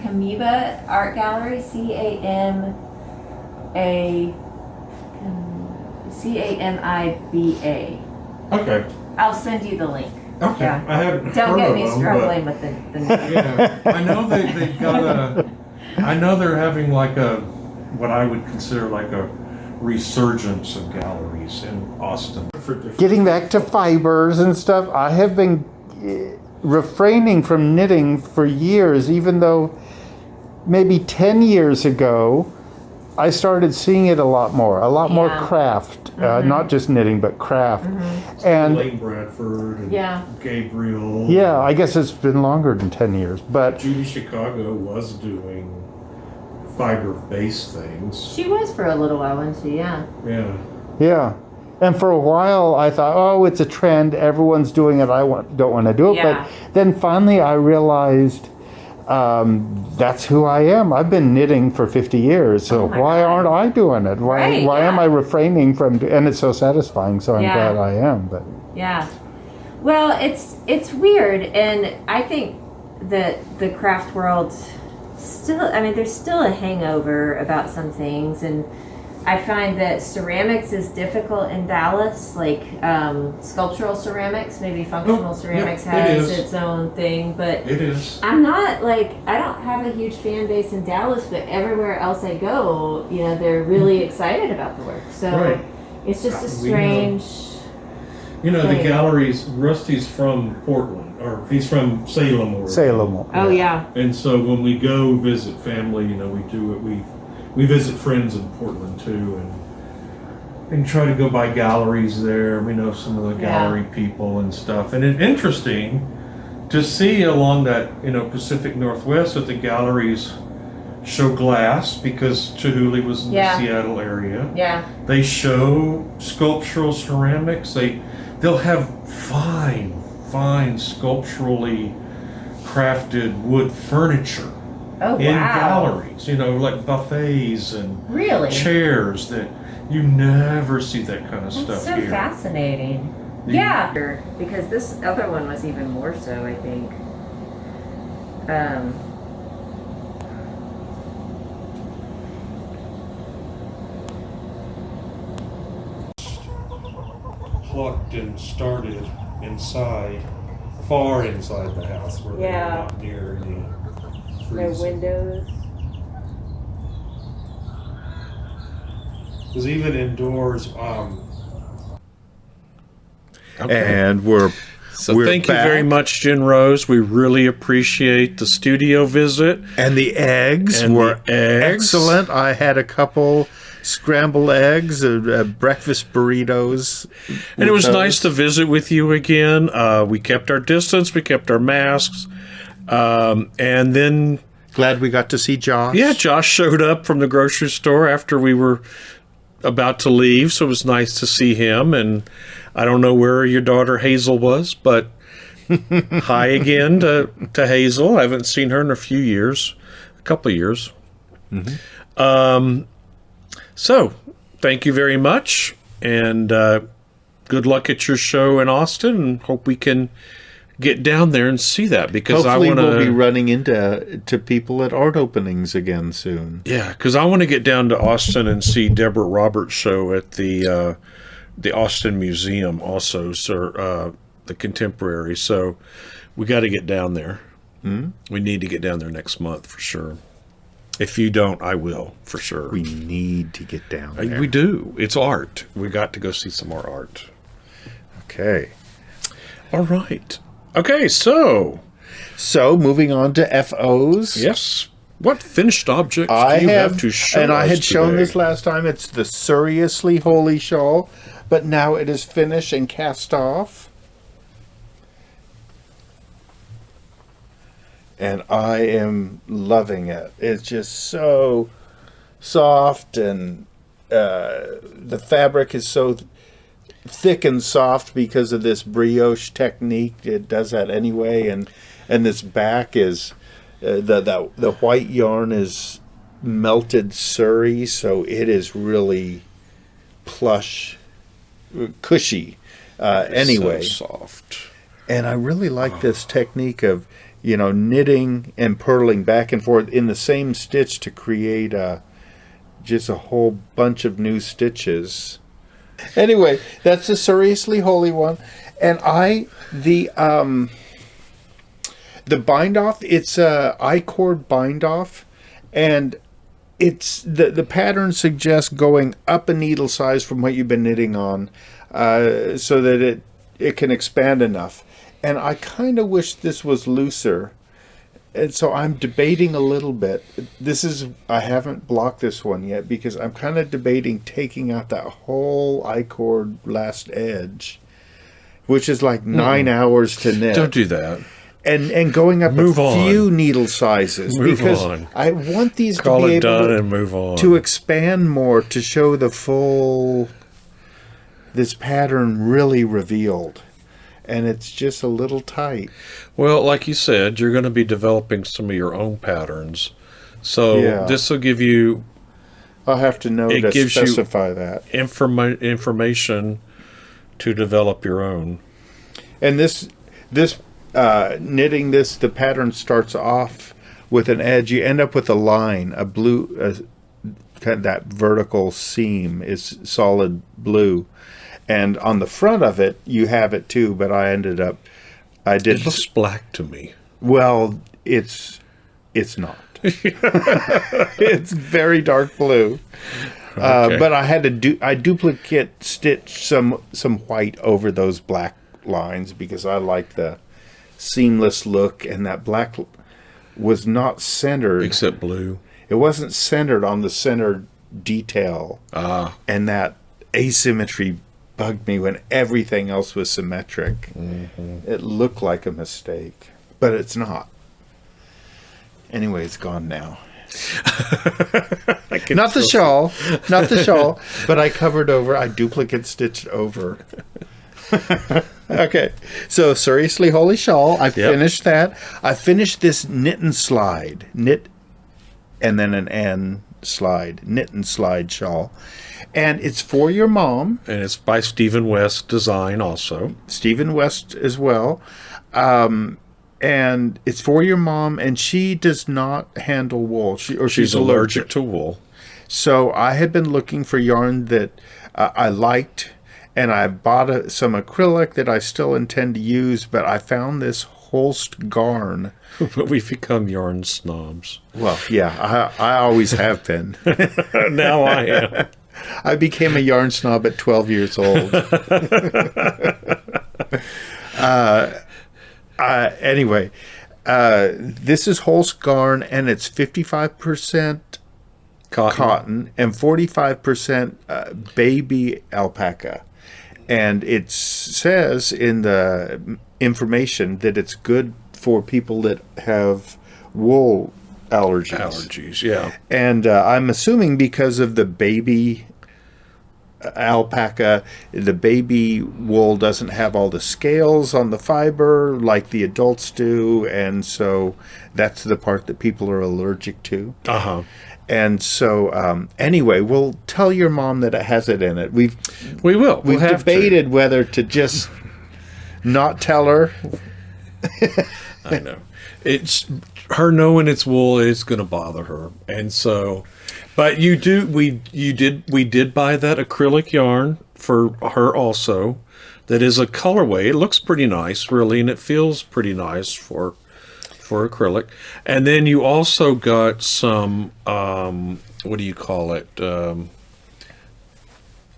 Camellia Art Gallery, Camiba. Okay. I'll send you the link. Okay. Yeah. I haven't Don't heard get of me them, struggling with the name. Yeah, I know they've got I know they're having like what I would consider like a resurgence of galleries in Austin. Getting back to fibers and stuff, I have been refraining from knitting for years, even though maybe 10 years ago, I started seeing it a lot more craft, not just knitting, but craft. And Lane Bradford and Gabriel. yeah, I guess it's been longer than 10 years, but Judy Chicago was doing fiber-based things. She was for a little while, wasn't she? Yeah. Yeah. yeah. And for a while, I thought, oh, it's a trend. Everyone's doing it. I don't want to do it. Yeah. But then finally, I realized that's who I am. I've been knitting for 50 years, so why aren't I doing it? Why am I refraining from? And it's so satisfying. So I'm glad I am. But yeah, well, it's weird, and I think that the craft world still. I mean, there's still a hangover about some things, and I find that ceramics is difficult in Dallas, like sculptural ceramics, maybe functional ceramics has its own thing, but it is. I'm not like, I don't have a huge fan base in Dallas, but everywhere else I go, you know, they're really excited about the work. So it's just a strange You know, thing. the galleries, Rusty's from Portland, or he's from Salem. Oh yeah. And so when we go visit family, you know, we do it, we visit friends in Portland too, and try to go by galleries there. We know some of the gallery people and stuff. And it's interesting to see along that, you know, Pacific Northwest that the galleries show glass, because Chihuly was in the Seattle area. Yeah. They show sculptural ceramics. They'll have fine sculpturally crafted wood furniture. In galleries, you know, like buffets and chairs, that you never see that kind of stuff so here. So fascinating. Yeah, because this other one was even more so, I think. Plucked and started inside, far inside the house, where they're not near any. No windows. Because even indoors, and we're thank you very much, Jen Rose. We really appreciate the studio visit. And the eggs were excellent. I had a couple scrambled eggs, breakfast burritos. And it was nice to visit with you again. We kept our distance. We kept our masks. And then glad we got to see Josh. Yeah, Josh showed up from the grocery store after we were about to leave, so it was nice to see him. And I don't know where your daughter Hazel was, but hi again to Hazel. I haven't seen her in a couple of years. So thank you very much, and good luck at your show in Austin, and hope we can get down there and see that, because hopefully we'll be running into people at art openings again soon. Yeah, because I want to get down to Austin and see Deborah Roberts' show at the Austin Museum, also, so the Contemporary. So we got to get down there. We need to get down there next month for sure. If you don't, I will for sure. We need to get down there. We do. It's art. We got to go see some more art. Okay. All right. Okay, so moving on to FOs. Yes. What finished objects do you have to show and I had us shown today? this last time. It's the Seriously Holy Shawl, but now it is finished and cast off. And I am loving it. It's just so soft, and the fabric is so thick and soft because of this brioche technique. It does that anyway, and this back is the white yarn is melted Surrey, so it is really plush, cushy. Anyway, so soft. And I really like this technique of, you know, knitting and purling back and forth in the same stitch to create just a whole bunch of new stitches. Anyway, that's the Seriously Holy one. And the bind off, it's a I-cord bind off, and it's the pattern suggests going up a needle size from what you've been knitting on, so that it can expand enough. And I kind of wish this was looser, and so I'm debating a little bit. I haven't blocked this one yet because I'm kind of debating taking out that whole I-cord last edge, which is like 9 hours to knit. Don't do that. And going up few needle sizes because I want these to be able to expand more to show the full, this pattern really revealed. And it's just a little tight. Well, like you said, you're going to be developing some of your own patterns. So this will give you... I'll have to know to specify that. Information to develop your own. And this knitting this, the pattern starts off with an edge. You end up with a line, a blue, that vertical seam is solid blue. And on the front of it, you have it too, but it looks black to me. Well, it's not. It's very dark blue. Okay. But I had to I duplicate stitch some white over those black lines because I like the seamless look, and that black was not centered. Except blue. It wasn't centered on the center detail. And that asymmetry bugged me when everything else was symmetric. It looked like a mistake, but it's not. Anyway, it's gone now. Not the shawl, but I covered over. I duplicate stitched over. Okay, so seriously, holy shawl. I finished that. I finished this knit and slide, and then an N slide, knit and slide shawl. And it's for your mom. And it's by Stephen West Design also. Stephen West as well. And it's for your mom, and she does not handle wool. She's allergic to wool. So I had been looking for yarn that I liked, and I bought some acrylic that I still intend to use, but I found this Holst garn. But we've become yarn snobs. Well, yeah, I always have been. Now I am. I became a yarn snob at 12 years old. Anyway, this is Holst garn, and it's 55% cotton and 45% baby alpaca. And it says in the information that it's good for people that have wool allergies. Yeah. And I'm assuming because of the baby alpaca, the baby wool doesn't have all the scales on the fiber like the adults do, and so that's the part that people are allergic to. And so anyway, we'll tell your mom that it has it in it. We've debated whether to just not tell her. I know. It's her knowing it's wool is going to bother her, and so. But we did buy that acrylic yarn for her also. That is a colorway. It looks pretty nice, really, and it feels pretty nice for acrylic. And then you also got some what do you call it?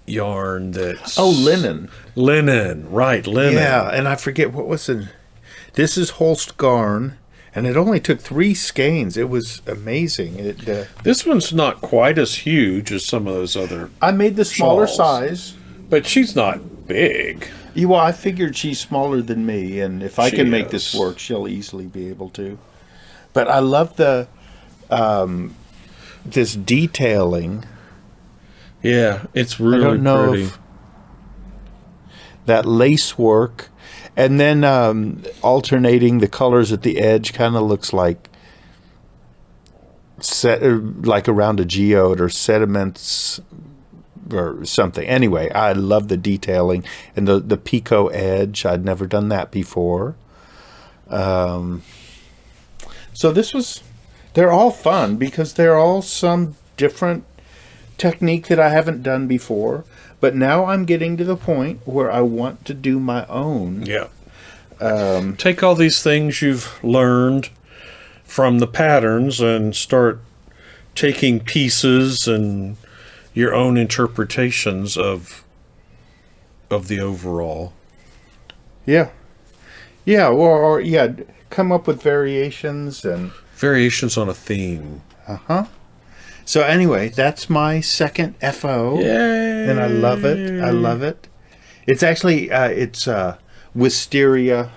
Yarn that's linen. Linen, right? Linen. Yeah, and I forget what was it. This is Holst garn. And it only took 3 skeins. It was amazing. This one's not quite as huge as some of those other. I made the smaller shawls, size. But she's not big. Well, I figured she's smaller than me, and if I can make this work, she'll easily be able to. But I love the this detailing. Yeah, it's really I don't know pretty. That lace work. And then alternating the colors at the edge kind of looks like around a geode or sediments or something. Anyway, I love the detailing and the picot edge. I'd never done that before. So they're all fun because they're all some different technique that I haven't done before, but now I'm getting to the point where I want to do my own. Yeah. Take all these things you've learned from the patterns and start taking pieces and your own interpretations of the overall. Yeah. Yeah, or yeah, come up with variations and... Variations on a theme. Uh-huh. So anyway, that's my second FO. Yay! And I love it. I love it. It's actually, it's wisteria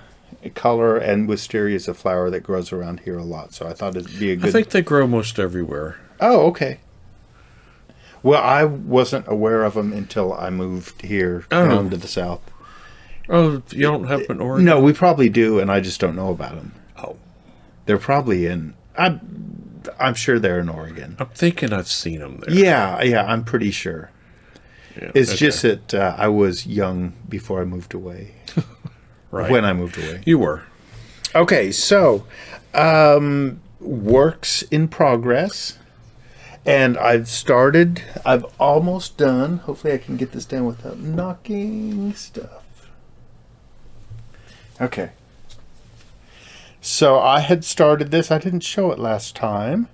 color, and wisteria is a flower that grows around here a lot. So I thought it'd be a good... I think they grow most everywhere. Oh, okay. Well, I wasn't aware of them until I moved here down to the south. Oh, you don't have them in Oregon? No, we probably do, and I just don't know about them. Oh. They're probably in... I'm sure they're in Oregon. I'm thinking I've seen them there. Yeah, I'm pretty sure. Yeah, it's just that I was young before I moved away. Right. When I moved away. You were. Okay, so works in progress. And I've almost done. Hopefully I can get this done without knocking stuff. Okay. So I had started this. I didn't show it last time.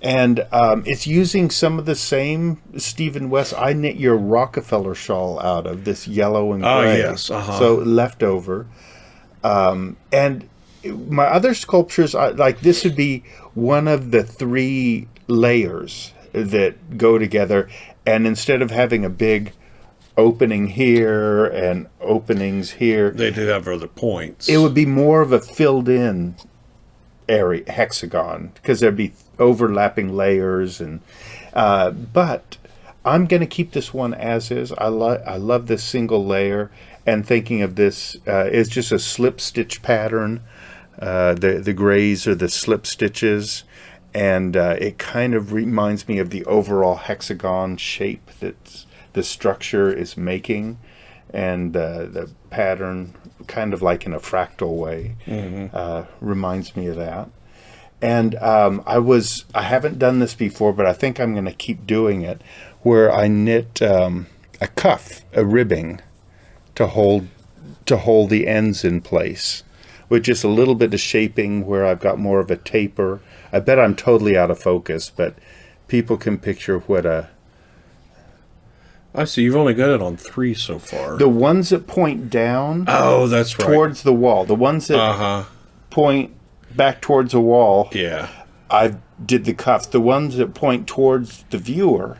And it's using some of the same Stephen West. I knit your Rockefeller shawl out of this yellow and gray. Oh, yes. Uh-huh. So leftover. And my other sculptures, like this would be one of the 3 layers that go together. And instead of having a big opening here and openings here, they did have other points. It would be more of a filled in area, hexagon, because there'd be overlapping layers. And but I'm going to keep this one as is. I love this single layer, and thinking of this is just a slip stitch pattern. The grays are the slip stitches, and it kind of reminds me of the overall hexagon shape that the structure is making, and the pattern, kind of like in a fractal way, reminds me of that. And I haven't done this before, but I think I'm going to keep doing it, where I knit a cuff, a ribbing, to hold the ends in place, with just a little bit of shaping where I've got more of a taper. I bet I'm totally out of focus, but people can picture what a... I see. You've only got it on 3 so far. The ones that point down... Oh, that's right. Towards the wall. The ones that point back towards the wall... Yeah. I did the cuff. The ones that point towards the viewer,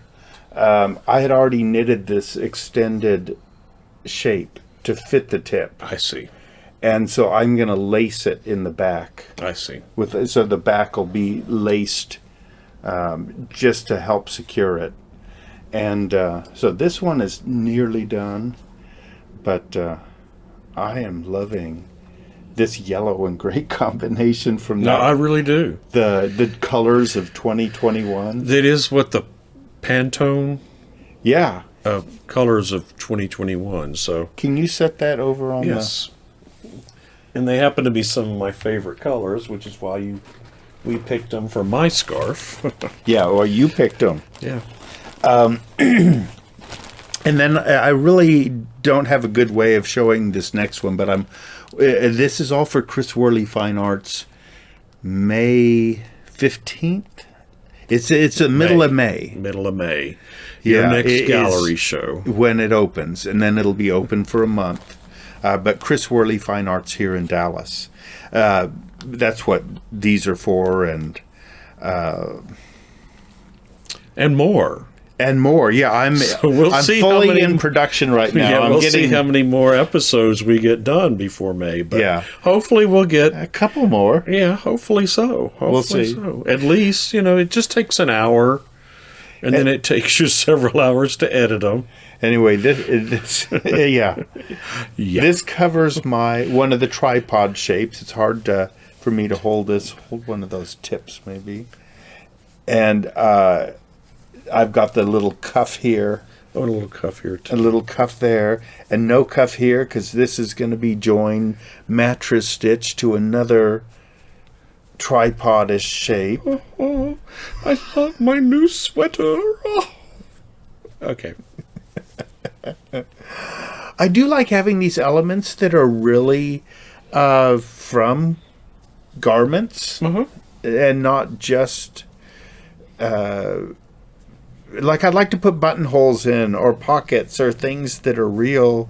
I had already knitted this extended shape to fit the tip. I see. And so I'm going to lace it in the back. I see. So the back will be laced just to help secure it. And so this one is nearly done, but I am loving this yellow and gray combination from I really do. The colors of 2021. That is what the Pantone colors of 2021. So can you set that over on and they happen to be some of my favorite colors, which is why we picked them for my scarf. Yeah, or you picked them. Yeah. And then I really don't have a good way of showing this next one, but this is all for Chris Worley Fine Arts, May 15th. It's the middle of May. Middle of May. Your next gallery show. When it opens, and then it'll be open for a month. But Chris Worley Fine Arts here in Dallas. That's what these are for, and more. And more, yeah. I'm fully in production right now. Yeah, we'll see how many more episodes we get done before May. But hopefully we'll get a couple more. Yeah, hopefully so. We'll see. So. At least, it just takes an hour, and then it takes you several hours to edit them. Anyway, this This covers one of the tripod shapes. It's hard for me to hold this. Hold one of those tips, maybe. And I've got the little cuff here. Oh, a little cuff here, too. A little cuff there. And no cuff here, because this is going to be joined mattress stitch to another tripodish shape. Oh, I love my new sweater. Oh. Okay. I do like having these elements that are really from garments and not just like I'd like to put buttonholes in or pockets or things that are real.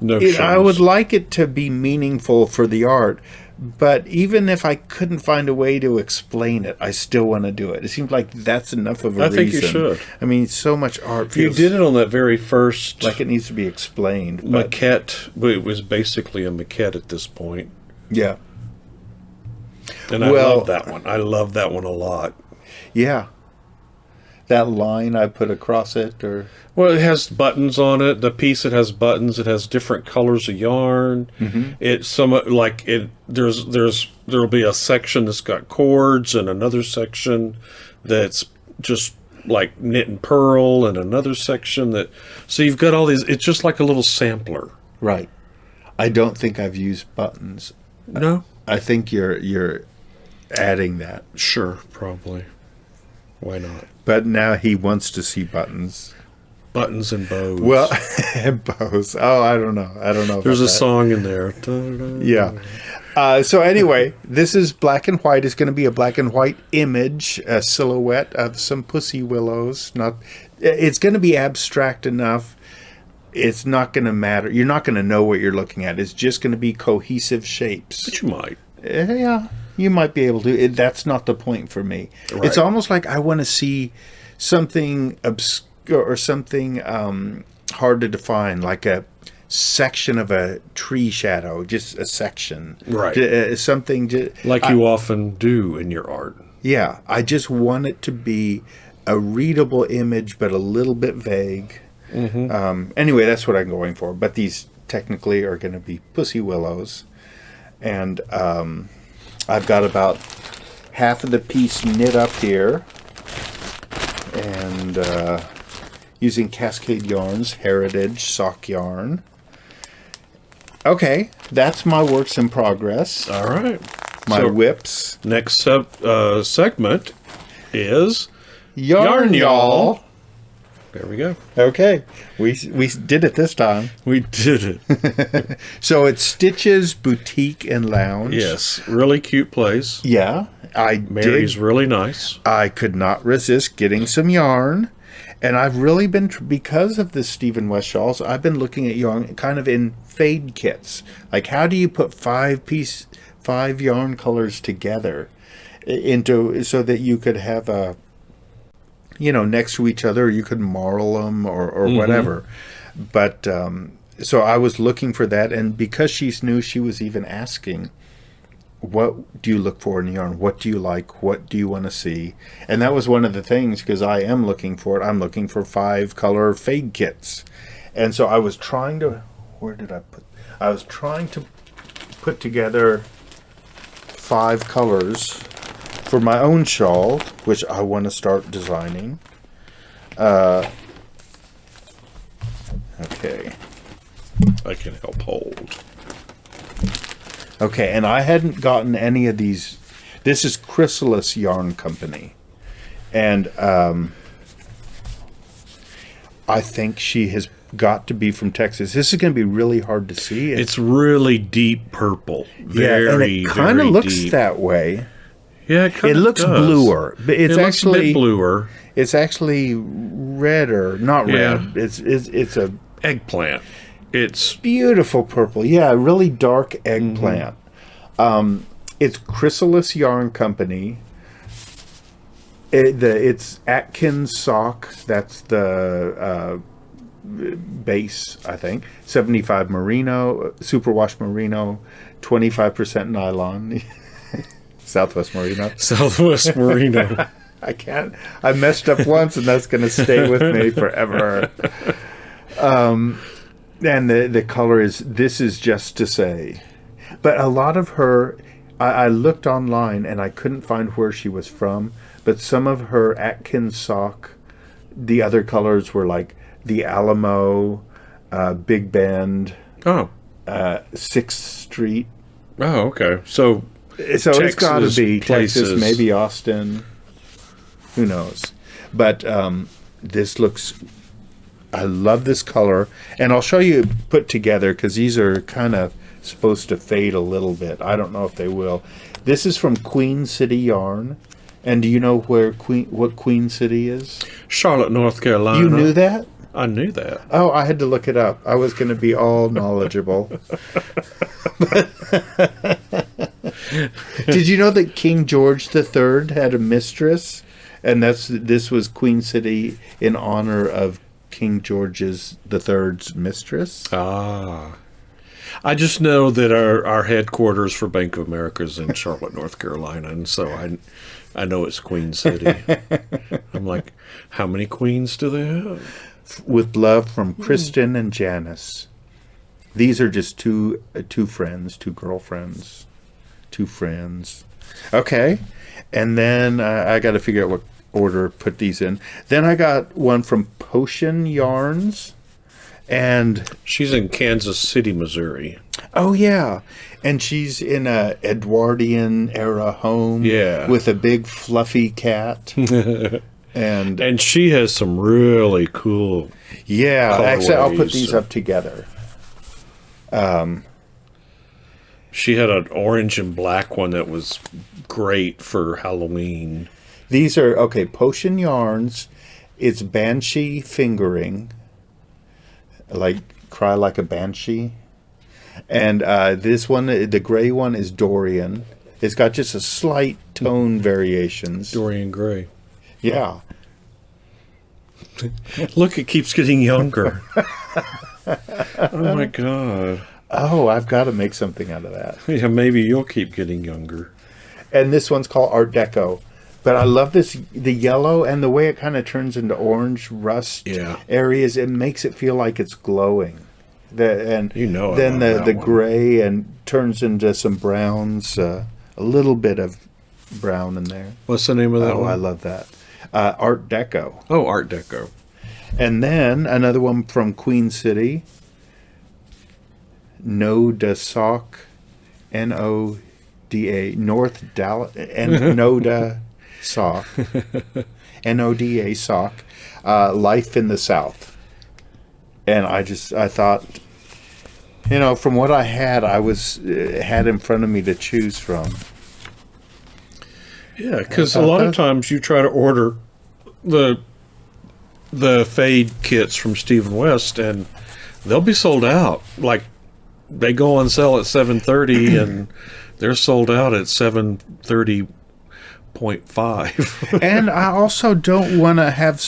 I would like it to be meaningful for the art, but even if I couldn't find a way to explain it, I still want to do it. It seems like that's enough of a reason. I think you should. I mean, so much art feels you did it on that very first like it needs to be explained. Maquette. It was basically a maquette at this point. Yeah. And I love that one. I love that one a lot. Yeah. That line I put across it, or well, it has buttons on it. The piece, it has buttons. It has different colors of yarn. It's somewhat like it. There'll be a section that's got cords, and another section that's just like knit and purl, and another section that. So you've got all these. It's just like a little sampler. Right. I don't think I've used buttons. No. I think you're adding that. Sure, probably. Why not? But now he wants to see buttons. Buttons and bows. Well, bows. Oh, I don't know. There's a song in there. Yeah. So anyway, this is black and white. It's going to be a black and white image, a silhouette of some pussy willows. It's going to be abstract enough. It's not going to matter. You're not going to know what you're looking at. It's just going to be cohesive shapes. But you might. Yeah. You might be able to. That's not the point for me. Right. It's almost like I want to see something obscure or something hard to define, like a section of a tree shadow, just a section. Right. Something. Like you often do in your art. Yeah. I just want it to be a readable image, but a little bit vague. Anyway, that's what I'm going for. But these technically are going to be pussy willows. And I've got about half of the piece knit up here, and using Cascade Yarns Heritage sock yarn. Okay, that's my works in progress. All right. My whips. Next segment is Yarn Y'all. There we go. Okay, we did it this time. We did it. So it's Stitches Boutique and Lounge. Yes, really cute place. Yeah, Mary's really nice. I could not resist getting some yarn, and I've really been because of the Stephen West shawls. I've been looking at yarn kind of in fade kits. Like, how do you put five yarn colors together into so that you could have a next to each other, you could marl them or whatever. But so I was looking for that, and because she's new, she was even asking, what do you look for in yarn? What do you like? What do you want to see? And that was one of the things, because I am looking for it. I'm looking for 5-color fade kits. And so I was trying to, I was trying to put together 5 colors for my own shawl, which I want to start designing. Okay. I can help hold. Okay, and I hadn't gotten any of these. This is Chrysalis Yarn Company. And I think she has got to be from Texas. This is going to be really hard to see. It's really deep purple. Very, and it kind of looks deep. that way. Yeah, it looks does. bluer. But it's looks actually a bit bluer. It's actually redder, not red. It's a eggplant. It's beautiful purple. Yeah, really dark eggplant. It's Chrysalis Yarn Company. It's Atkins sock. That's the base, I think. 75 merino, superwash merino, 25% nylon. Southwest merino. Southwest merino. I messed up once, and that's going to stay with me forever. And the color this is just to say. But a lot of her, I looked online, and I couldn't find where she was from, but some of her Atkins sock, the other colors were like the Alamo, Big Bend, 6th Street. Oh, okay. So it's got to be places. Texas, maybe Austin. Who knows? But this looks, I love this color. And I'll show you put together because these are kind of supposed to fade a little bit. I don't know if they will. This is from Queen City Yarn. And do you know what Queen City is? Charlotte, North Carolina. You knew that? I knew that. Oh, I had to look it up. I was going to be all knowledgeable. Did you know that King George III had a mistress? And this was Queen City in honor of King George's III's mistress? Ah. I just know that our headquarters for Bank of America is in Charlotte, North Carolina, and so I know it's Queen City. I'm like, how many queens do they have? With love from Kristen and Janice. These are just two friends, two girlfriends, two friends. Okay, and then I got to figure out what order to put these in. Then I got one from Potion Yarns, and she's in Kansas City, Missouri. Oh yeah, and she's in a Edwardian era home. Yeah, with a big fluffy cat. And she has some really cool. Yeah, actually, I'll put these up together. She had an orange and black one that was great for Halloween. These are Potion Yarns. It's Banshee fingering, like cry like a banshee. And this one, the gray one, is Dorian. It's got just a slight tone variations. Dorian Gray. Yeah. Look, it keeps getting younger. Oh my God. Oh, I've got to make something out of that. Yeah, maybe you'll keep getting younger. And this one's called Art Deco. But I love the yellow and the way it kind of turns into orange rust areas. It makes it feel like it's glowing. Then the gray and turns into some browns, a little bit of brown in there. What's the name of that one? Oh, I love that. Art Deco. Oh, Art Deco. And then another one from Queen City. NoDa sock. NoDa. North Dallas. And NoDa sock. NoDa sock. Life in the South. And I thought, from what I had, had in front of me to choose from. Yeah, because a lot of times you try to order the fade kits from Stephen West, and they'll be sold out. Like, they go on sale at 7:30, and they're sold out at 7:30.5. And I also don't want to have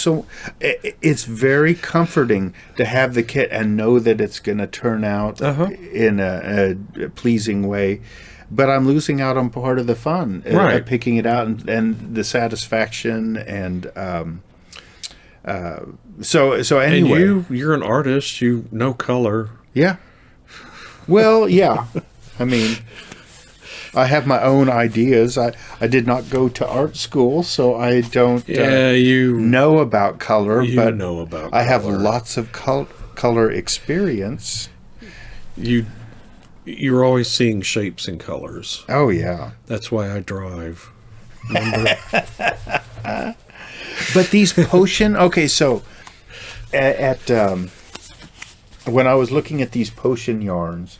it's very comforting to have the kit and know that it's going to turn out in a pleasing way. But I'm losing out on part of the fun, picking it out and the satisfaction, and so anyway. And you're an artist. You know color. Yeah. Well, yeah. I mean, I have my own ideas. I did not go to art school, so I don't know about color. I have lots of color experience. You're always seeing shapes and colors. Oh, yeah. That's why I drive. Remember? But these Potion... Okay, so when I was looking at these Potion yarns,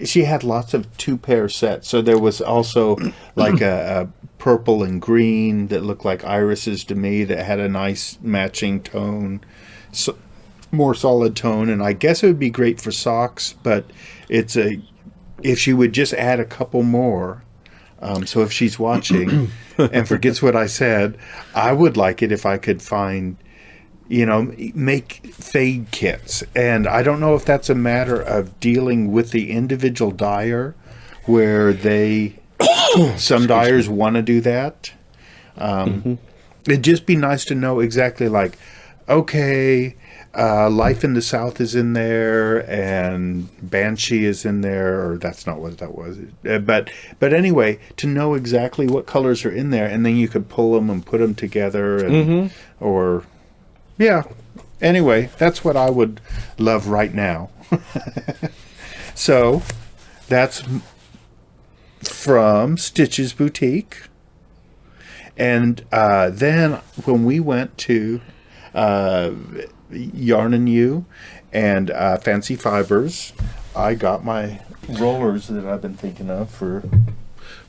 she had lots of two-pair sets. So there was also like a purple and green that looked like irises to me that had a nice matching tone. So, more solid tone, and I guess it would be great for socks, but if she would just add a couple more, so if she's watching and forgets what I said, I would like it if I could find, make fade kits. And I don't know if that's a matter of dealing with the individual dyer, where some dyers want to do that. It'd just be nice to know exactly, like, okay, Life in the South is in there, and Banshee is in there, or that's not what that was. But anyway, to know exactly what colors are in there, and then you could pull them and put them together, and Anyway, that's what I would love right now. So, that's from Stitches Boutique. And then when we went to Yarn and You and Fancy Fibers, I got my rollers that I've been thinking of for...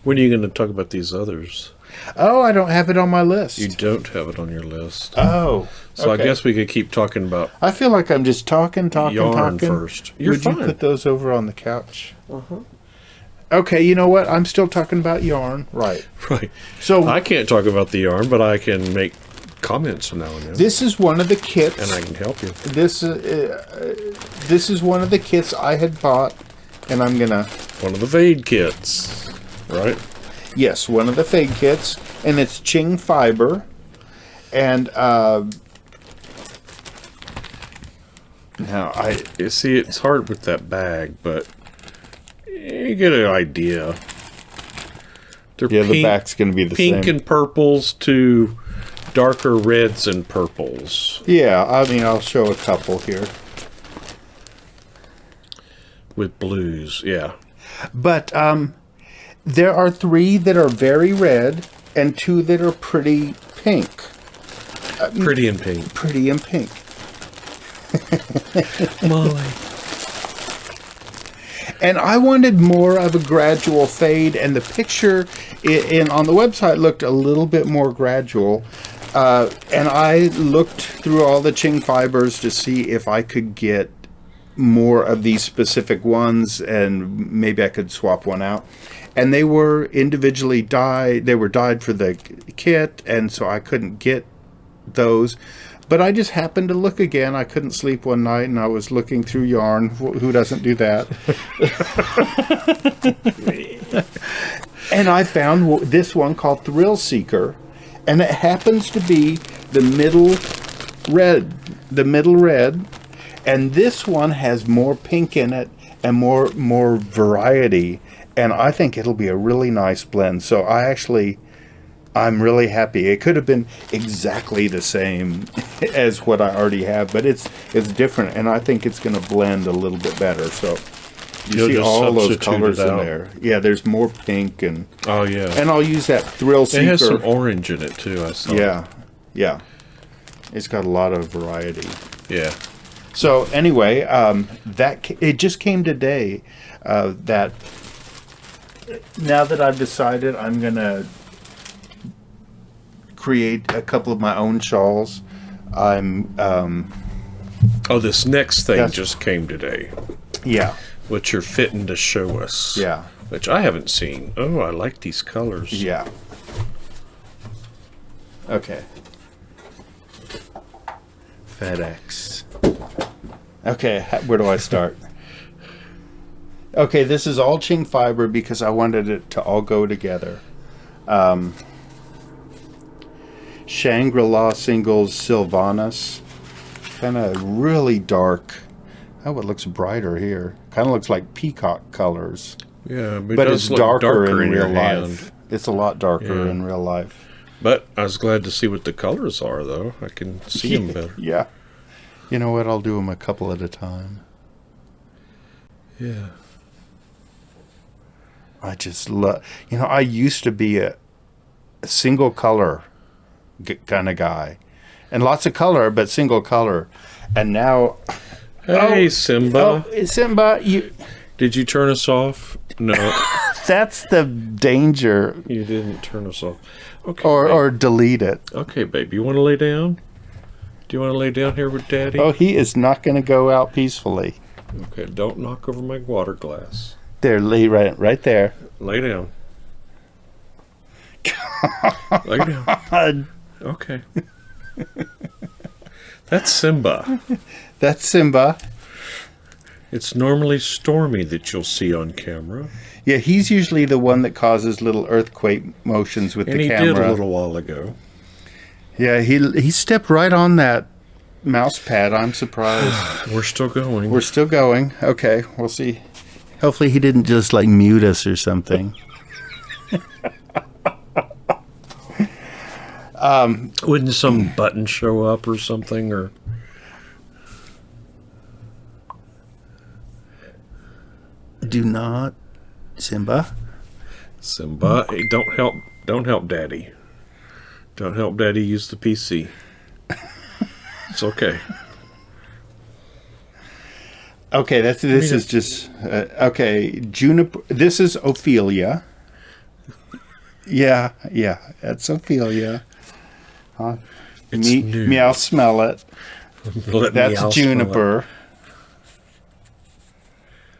When are you going to talk about these others? Oh, I don't have it on my list. You don't have it on your list. Oh. So okay. I guess we could keep talking about I feel like I'm just talking yarn first. Would you put those over on the couch? Uh-huh. Okay, you know what? I'm still talking about yarn. Right. Right. So I can't talk about the yarn, but I can make comments now and then. This is one of the kits. And I can help you. This is one of the kits I had bought, and I'm going to... One of the fade kits, right? Yes, one of the fade kits, and it's Ching fiber, and now you see, it's hard with that bag, but you get an idea. They're the back's going to be the pink same. and purples to darker reds and purples. Yeah, I mean, I'll show a couple here with blues. Yeah, but there are 3 that are very red and 2 that are pretty pink. Pretty and pink. Pretty and pink. Molly. And I wanted more of a gradual fade, and the picture on the website looked a little bit more gradual. And I looked through all the Ching fibers to see if I could get more of these specific ones, and maybe I could swap one out. And they were individually dyed. They were dyed for the kit, and so I couldn't get those. But I just happened to look again. I couldn't sleep one night, and I was looking through yarn. Who doesn't do that? And I found this one called Thrill Seeker, and it happens to be the middle red. And this one has more pink in it and more variety. And I think it'll be a really nice blend. So I'm really happy. It could have been exactly the same as what I already have, but it's different, and I think it's going to blend a little bit better. So you see all those colors in there. Yeah, there's more pink and and I'll use that Thrill Seeker. It has some orange in it too. I saw. Yeah. It's got a lot of variety. Yeah. So anyway, it just came today that now that I've decided I'm going to create a couple of my own shawls, this next thing just came today. Yeah. Which you're fitting to show us. Yeah. Which I haven't seen. Oh, I like these colors. Yeah. Okay. FedEx. Okay, where do I start? Okay, this is all Ching fiber because I wanted it to all go together. Shangri-La Singles Sylvanus. Kind of really dark. Oh, it looks brighter here. Kind of looks like peacock colors. Yeah, but it's darker in real life. It's a lot darker in real life. But I was glad to see what the colors are, though. I can see them better. Yeah. You know what? I'll do them a couple at a time. Yeah. I just love... I used to be a single color kind of guy. And lots of color, but single color. And now... Hey, Simba. Oh, Simba, Did you turn us off? No. That's the danger. You didn't turn us off. Okay. Or delete it. Okay, baby. You want to lay down? Do you want to lay down here with Daddy? Oh, he is not going to go out peacefully. Okay, don't knock over my water glass. There, right there. Lay down. Lay down. Okay. That's Simba. That's Simba. It's normally Stormy that you'll see on camera. Yeah, he's usually the one that causes little earthquake motions with the camera. And he did a little while ago. Yeah, he stepped right on that mouse pad. I'm surprised. We're still going. We're still going. Okay, we'll see. Hopefully he didn't just mute us or something. Wouldn't some button show up or something, or? Do not, Simba. Simba, hey, don't help Daddy. Don't help Daddy use the PC. It's okay. Okay, this is just okay. Juniper. This is Ophelia. Yeah, that's Ophelia. Huh? Meow, smell it. That's juniper.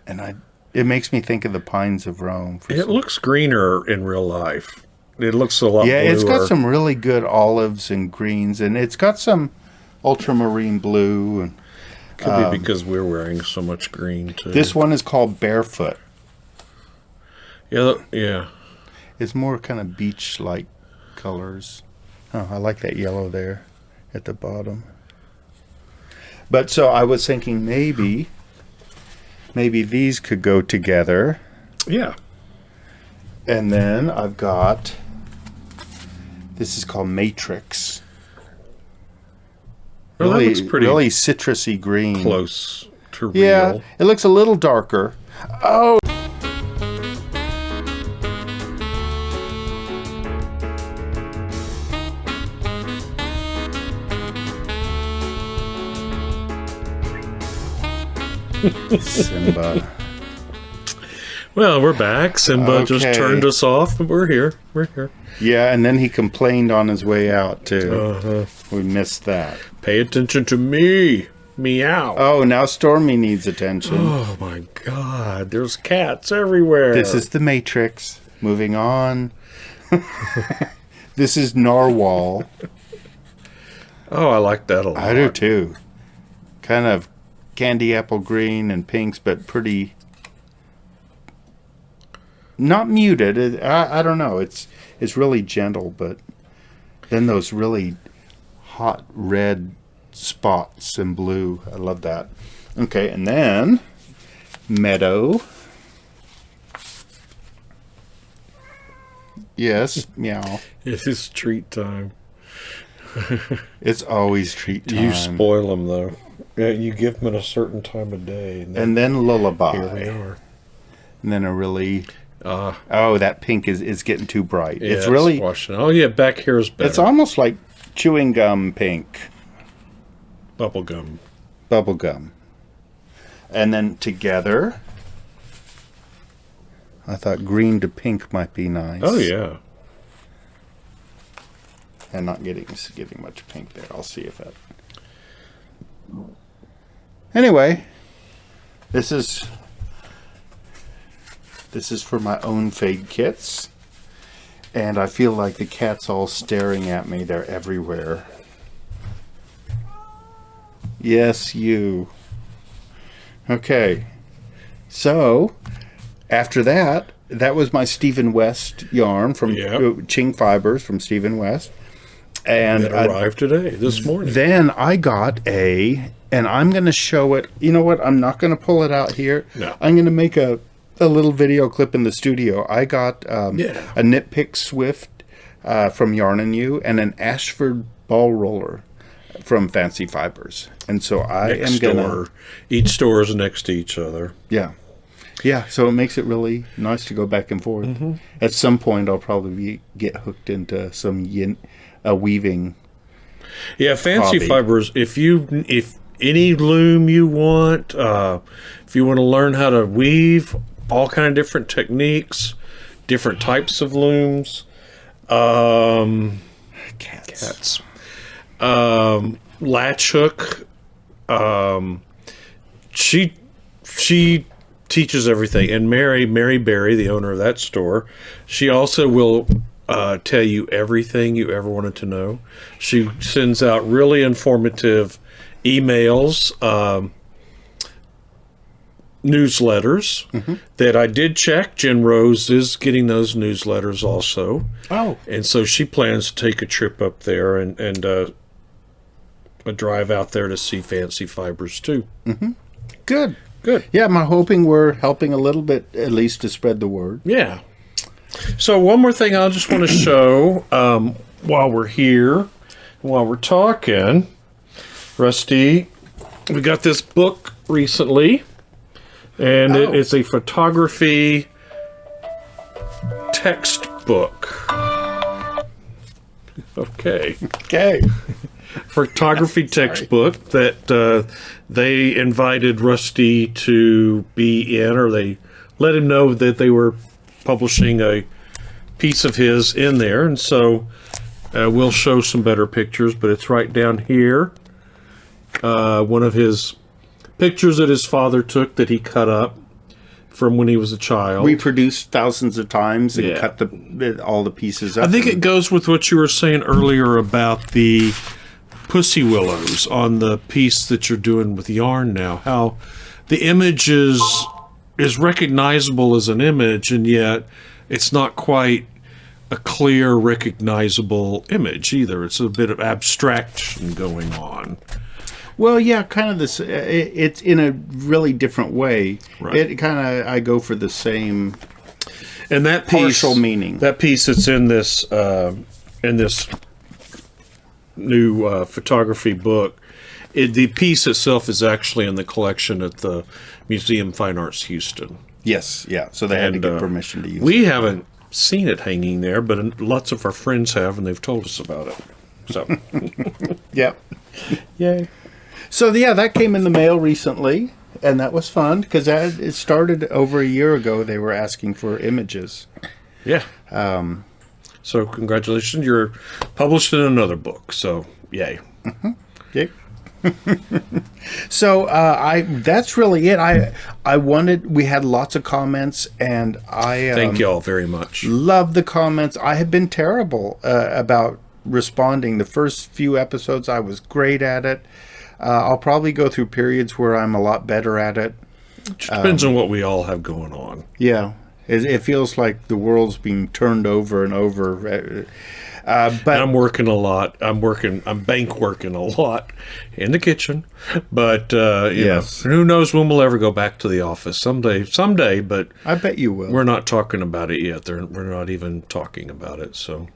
And it makes me think of the pines of Rome. It looks greener in real life. It looks a lot bluer. Yeah, it's got some really good olives and greens, and it's got some ultramarine blue. And could be because we're wearing so much green, too. This one is called Barefoot. Yeah. It's more kind of beach-like colors. Oh, I like that yellow there at the bottom. But so I was thinking maybe these could go together. Yeah. And then I've got, this is called Matrix. Well, that looks pretty really citrusy green. Close to real. Yeah, it looks a little darker. Oh. Simba. Well, we're back. Simba just turned us off, but we're here. Yeah, and then he complained on his way out, too. We missed that. Pay attention to me. Meow. Oh, now Stormy needs attention. Oh, my God. There's cats everywhere. This is the Matrix. Moving on. This is Narwhal. Oh, I like that a lot. I do, too. Kind of candy apple green and pinks, but pretty... Not muted. I don't know. It's really gentle, but then those really hot red spots and blue. I love that. Okay, and then Meadow. Yes, meow. It is treat time. It's always treat time. You spoil them, though. Yeah, you give them at a certain time of day. And then Lullaby. Here we are. And then a really... oh, that pink is getting too bright. Yeah, it's really... Oh, yeah, back here is better. It's almost like chewing gum pink. Bubble gum. And then together, I thought green to pink might be nice. Oh, yeah. And not getting much pink there. I'll see if that... Anyway, this is for my own fade kits. And I feel like the cat's all staring at me. They're everywhere. Yes, you. Okay. So, after that was my Stephen West yarn from Ching Fibers from Stephen West. And it arrived this morning. Then I got and I'm going to show it. You know what? I'm not going to pull it out here. No. I'm going to make a little video clip in the studio. I got a Nitpick Swift from Yarn and You and an Ashford ball roller from Fancy Fibers. And so I am going to... Each store is next to each other. Yeah. Yeah, so it makes it really nice to go back and forth. Mm-hmm. At some point, I'll probably get hooked into some weaving. Yeah, Fancy hobby. Fibers. If any loom you want, if you want to learn how to weave, all kind of different techniques, different types of looms. Cats. Latch hook. She teaches everything. And Mary Berry, the owner of that store, she also will tell you everything you ever wanted to know. She sends out really informative emails, newsletters that I did check. Jen Rose is getting those newsletters also. Oh. And so she plans to take a trip up there and a drive out there to see Fancy Fibers too. Mm-hmm. Good. Yeah, I'm hoping we're helping a little bit, at least, to spread the word. Yeah. So one more thing I just want to show while we're here, while we're talking. Rusty, we got this book recently, and it's a photography textbook. Okay. Okay. Photography textbook that they invited Rusty to be in, or they let him know that they were publishing a piece of his in there. And so we'll show some better pictures, but it's right down here. One of his pictures that his father took that he cut up from when he was a child. Reproduced thousands of times and cut all the pieces up. I think it goes with what you were saying earlier about the pussy willows on the piece that you're doing with yarn now. How the image is recognizable as an image, and yet it's not quite a clear, recognizable image either. It's a bit of abstraction going on. Well, yeah, kind of this. It's in a really different way. Right. It kind of, I go for the same. And that piece, partial meaning. That piece that's in this new photography book, the piece itself is actually in the collection at the Museum of Fine Arts Houston. Yes, yeah. So they had to get permission to use it. We haven't seen it hanging there, but lots of our friends have, and they've told us about it. So, yep. Yay. So, yeah, that came in the mail recently, and that was fun, because it started over a year ago. They were asking for images. Yeah. So, congratulations. You're published in another book, so yay. Mm-hmm. Yay. So, that's really it. We had lots of comments, and thank you all very much. Love the comments. I have been terrible about responding. The first few episodes, I was great at it. I'll probably go through periods where I'm a lot better at it. It depends on what we all have going on. Yeah. It feels like the world's being turned over and over. But I'm working a lot. I'm bank working a lot in the kitchen. But, yes. Who knows when we'll ever go back to the office. Someday, but I bet you will. We're not talking about it yet. We're not even talking about it, so.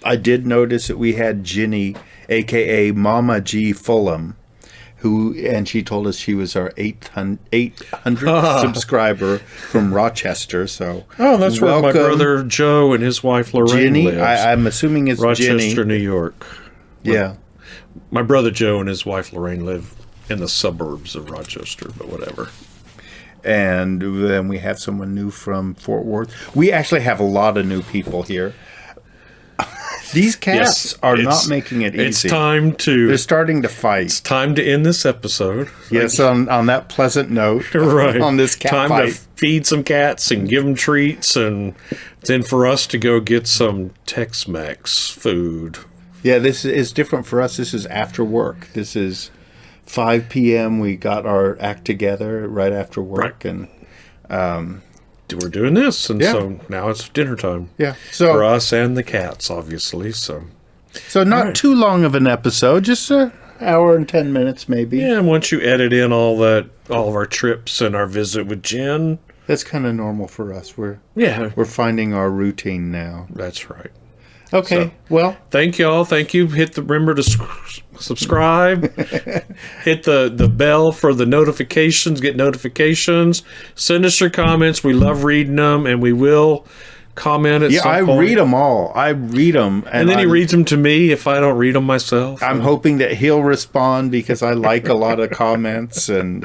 I did notice that we had Ginny, a.k.a. Mama G. Fulham, and she told us she was our 800th subscriber from Rochester. So, that's where my brother Joe and his wife Lorraine Ginny, lives. I'm assuming it's Rochester, Ginny. New York. Yeah. My brother Joe and his wife Lorraine live in the suburbs of Rochester, but whatever. And then we have someone new from Fort Worth. We actually have a lot of new people here. These cats are not making it easy. It's time to... They're starting to fight. It's time to end this episode. Yes, on that pleasant note. Right. On this cat time fight. to feed some cats and give them treats, and then for us to go get some Tex-Mex food. Yeah, this is different for us. This is after work. This is 5 p.m. We got our act together right after work. Right. And we're doing this, and so now it's dinner time. Yeah, so for us and the cats, obviously. So not too long of an episode, just an hour and 10 minutes, maybe. Yeah, and once you edit in all of our trips and our visit with Jen, that's kind of normal for us. We're finding our routine now. That's right. Okay, so, well, thank y'all. Thank you. Remember to subscribe. Hit the bell for the notifications. Get notifications. Send us your comments. We love reading them, and we will comment at some point. I read them all. I read them. And then he reads them to me if I don't read them myself. I'm hoping that he'll respond because I like a lot of comments. And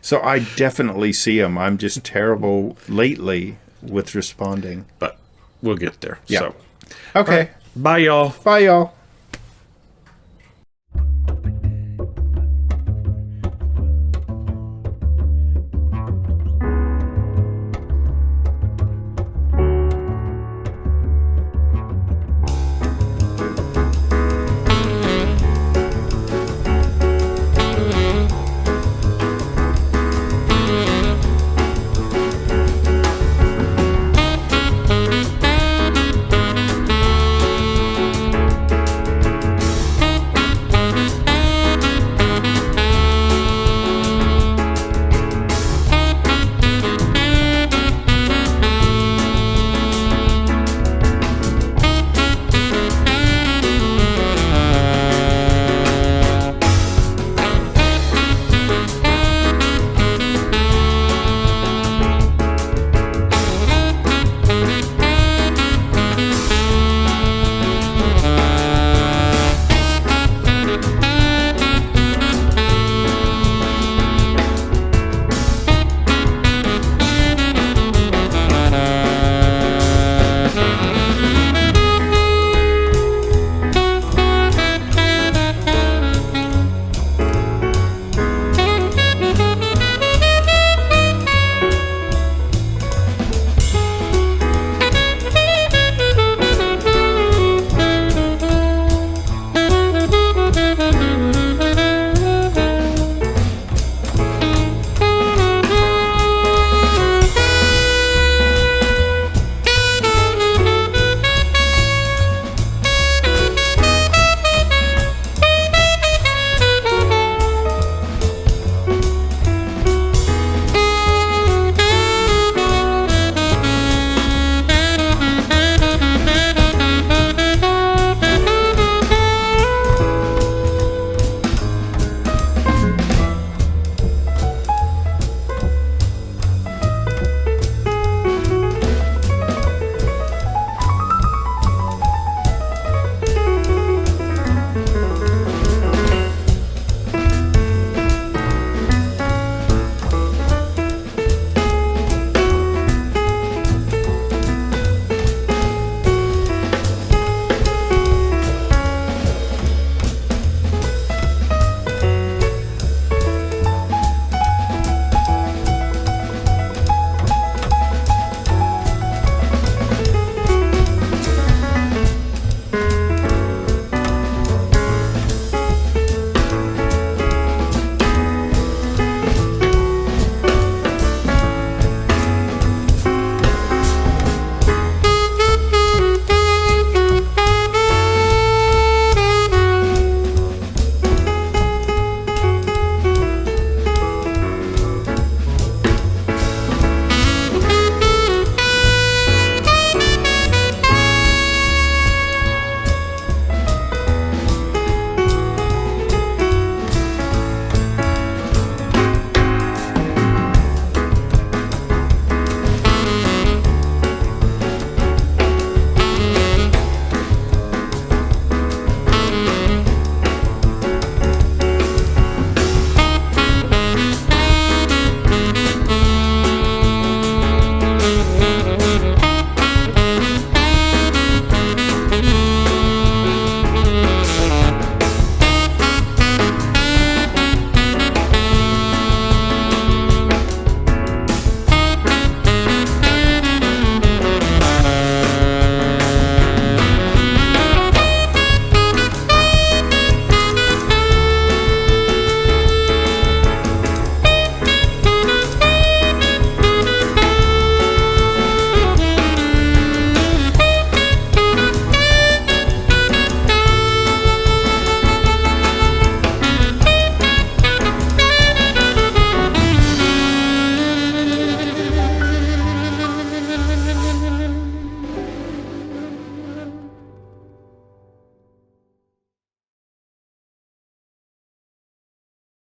so I definitely see them. I'm just terrible lately with responding. But we'll get there. Yeah. So. Okay. Right. Bye, y'all. Bye, y'all.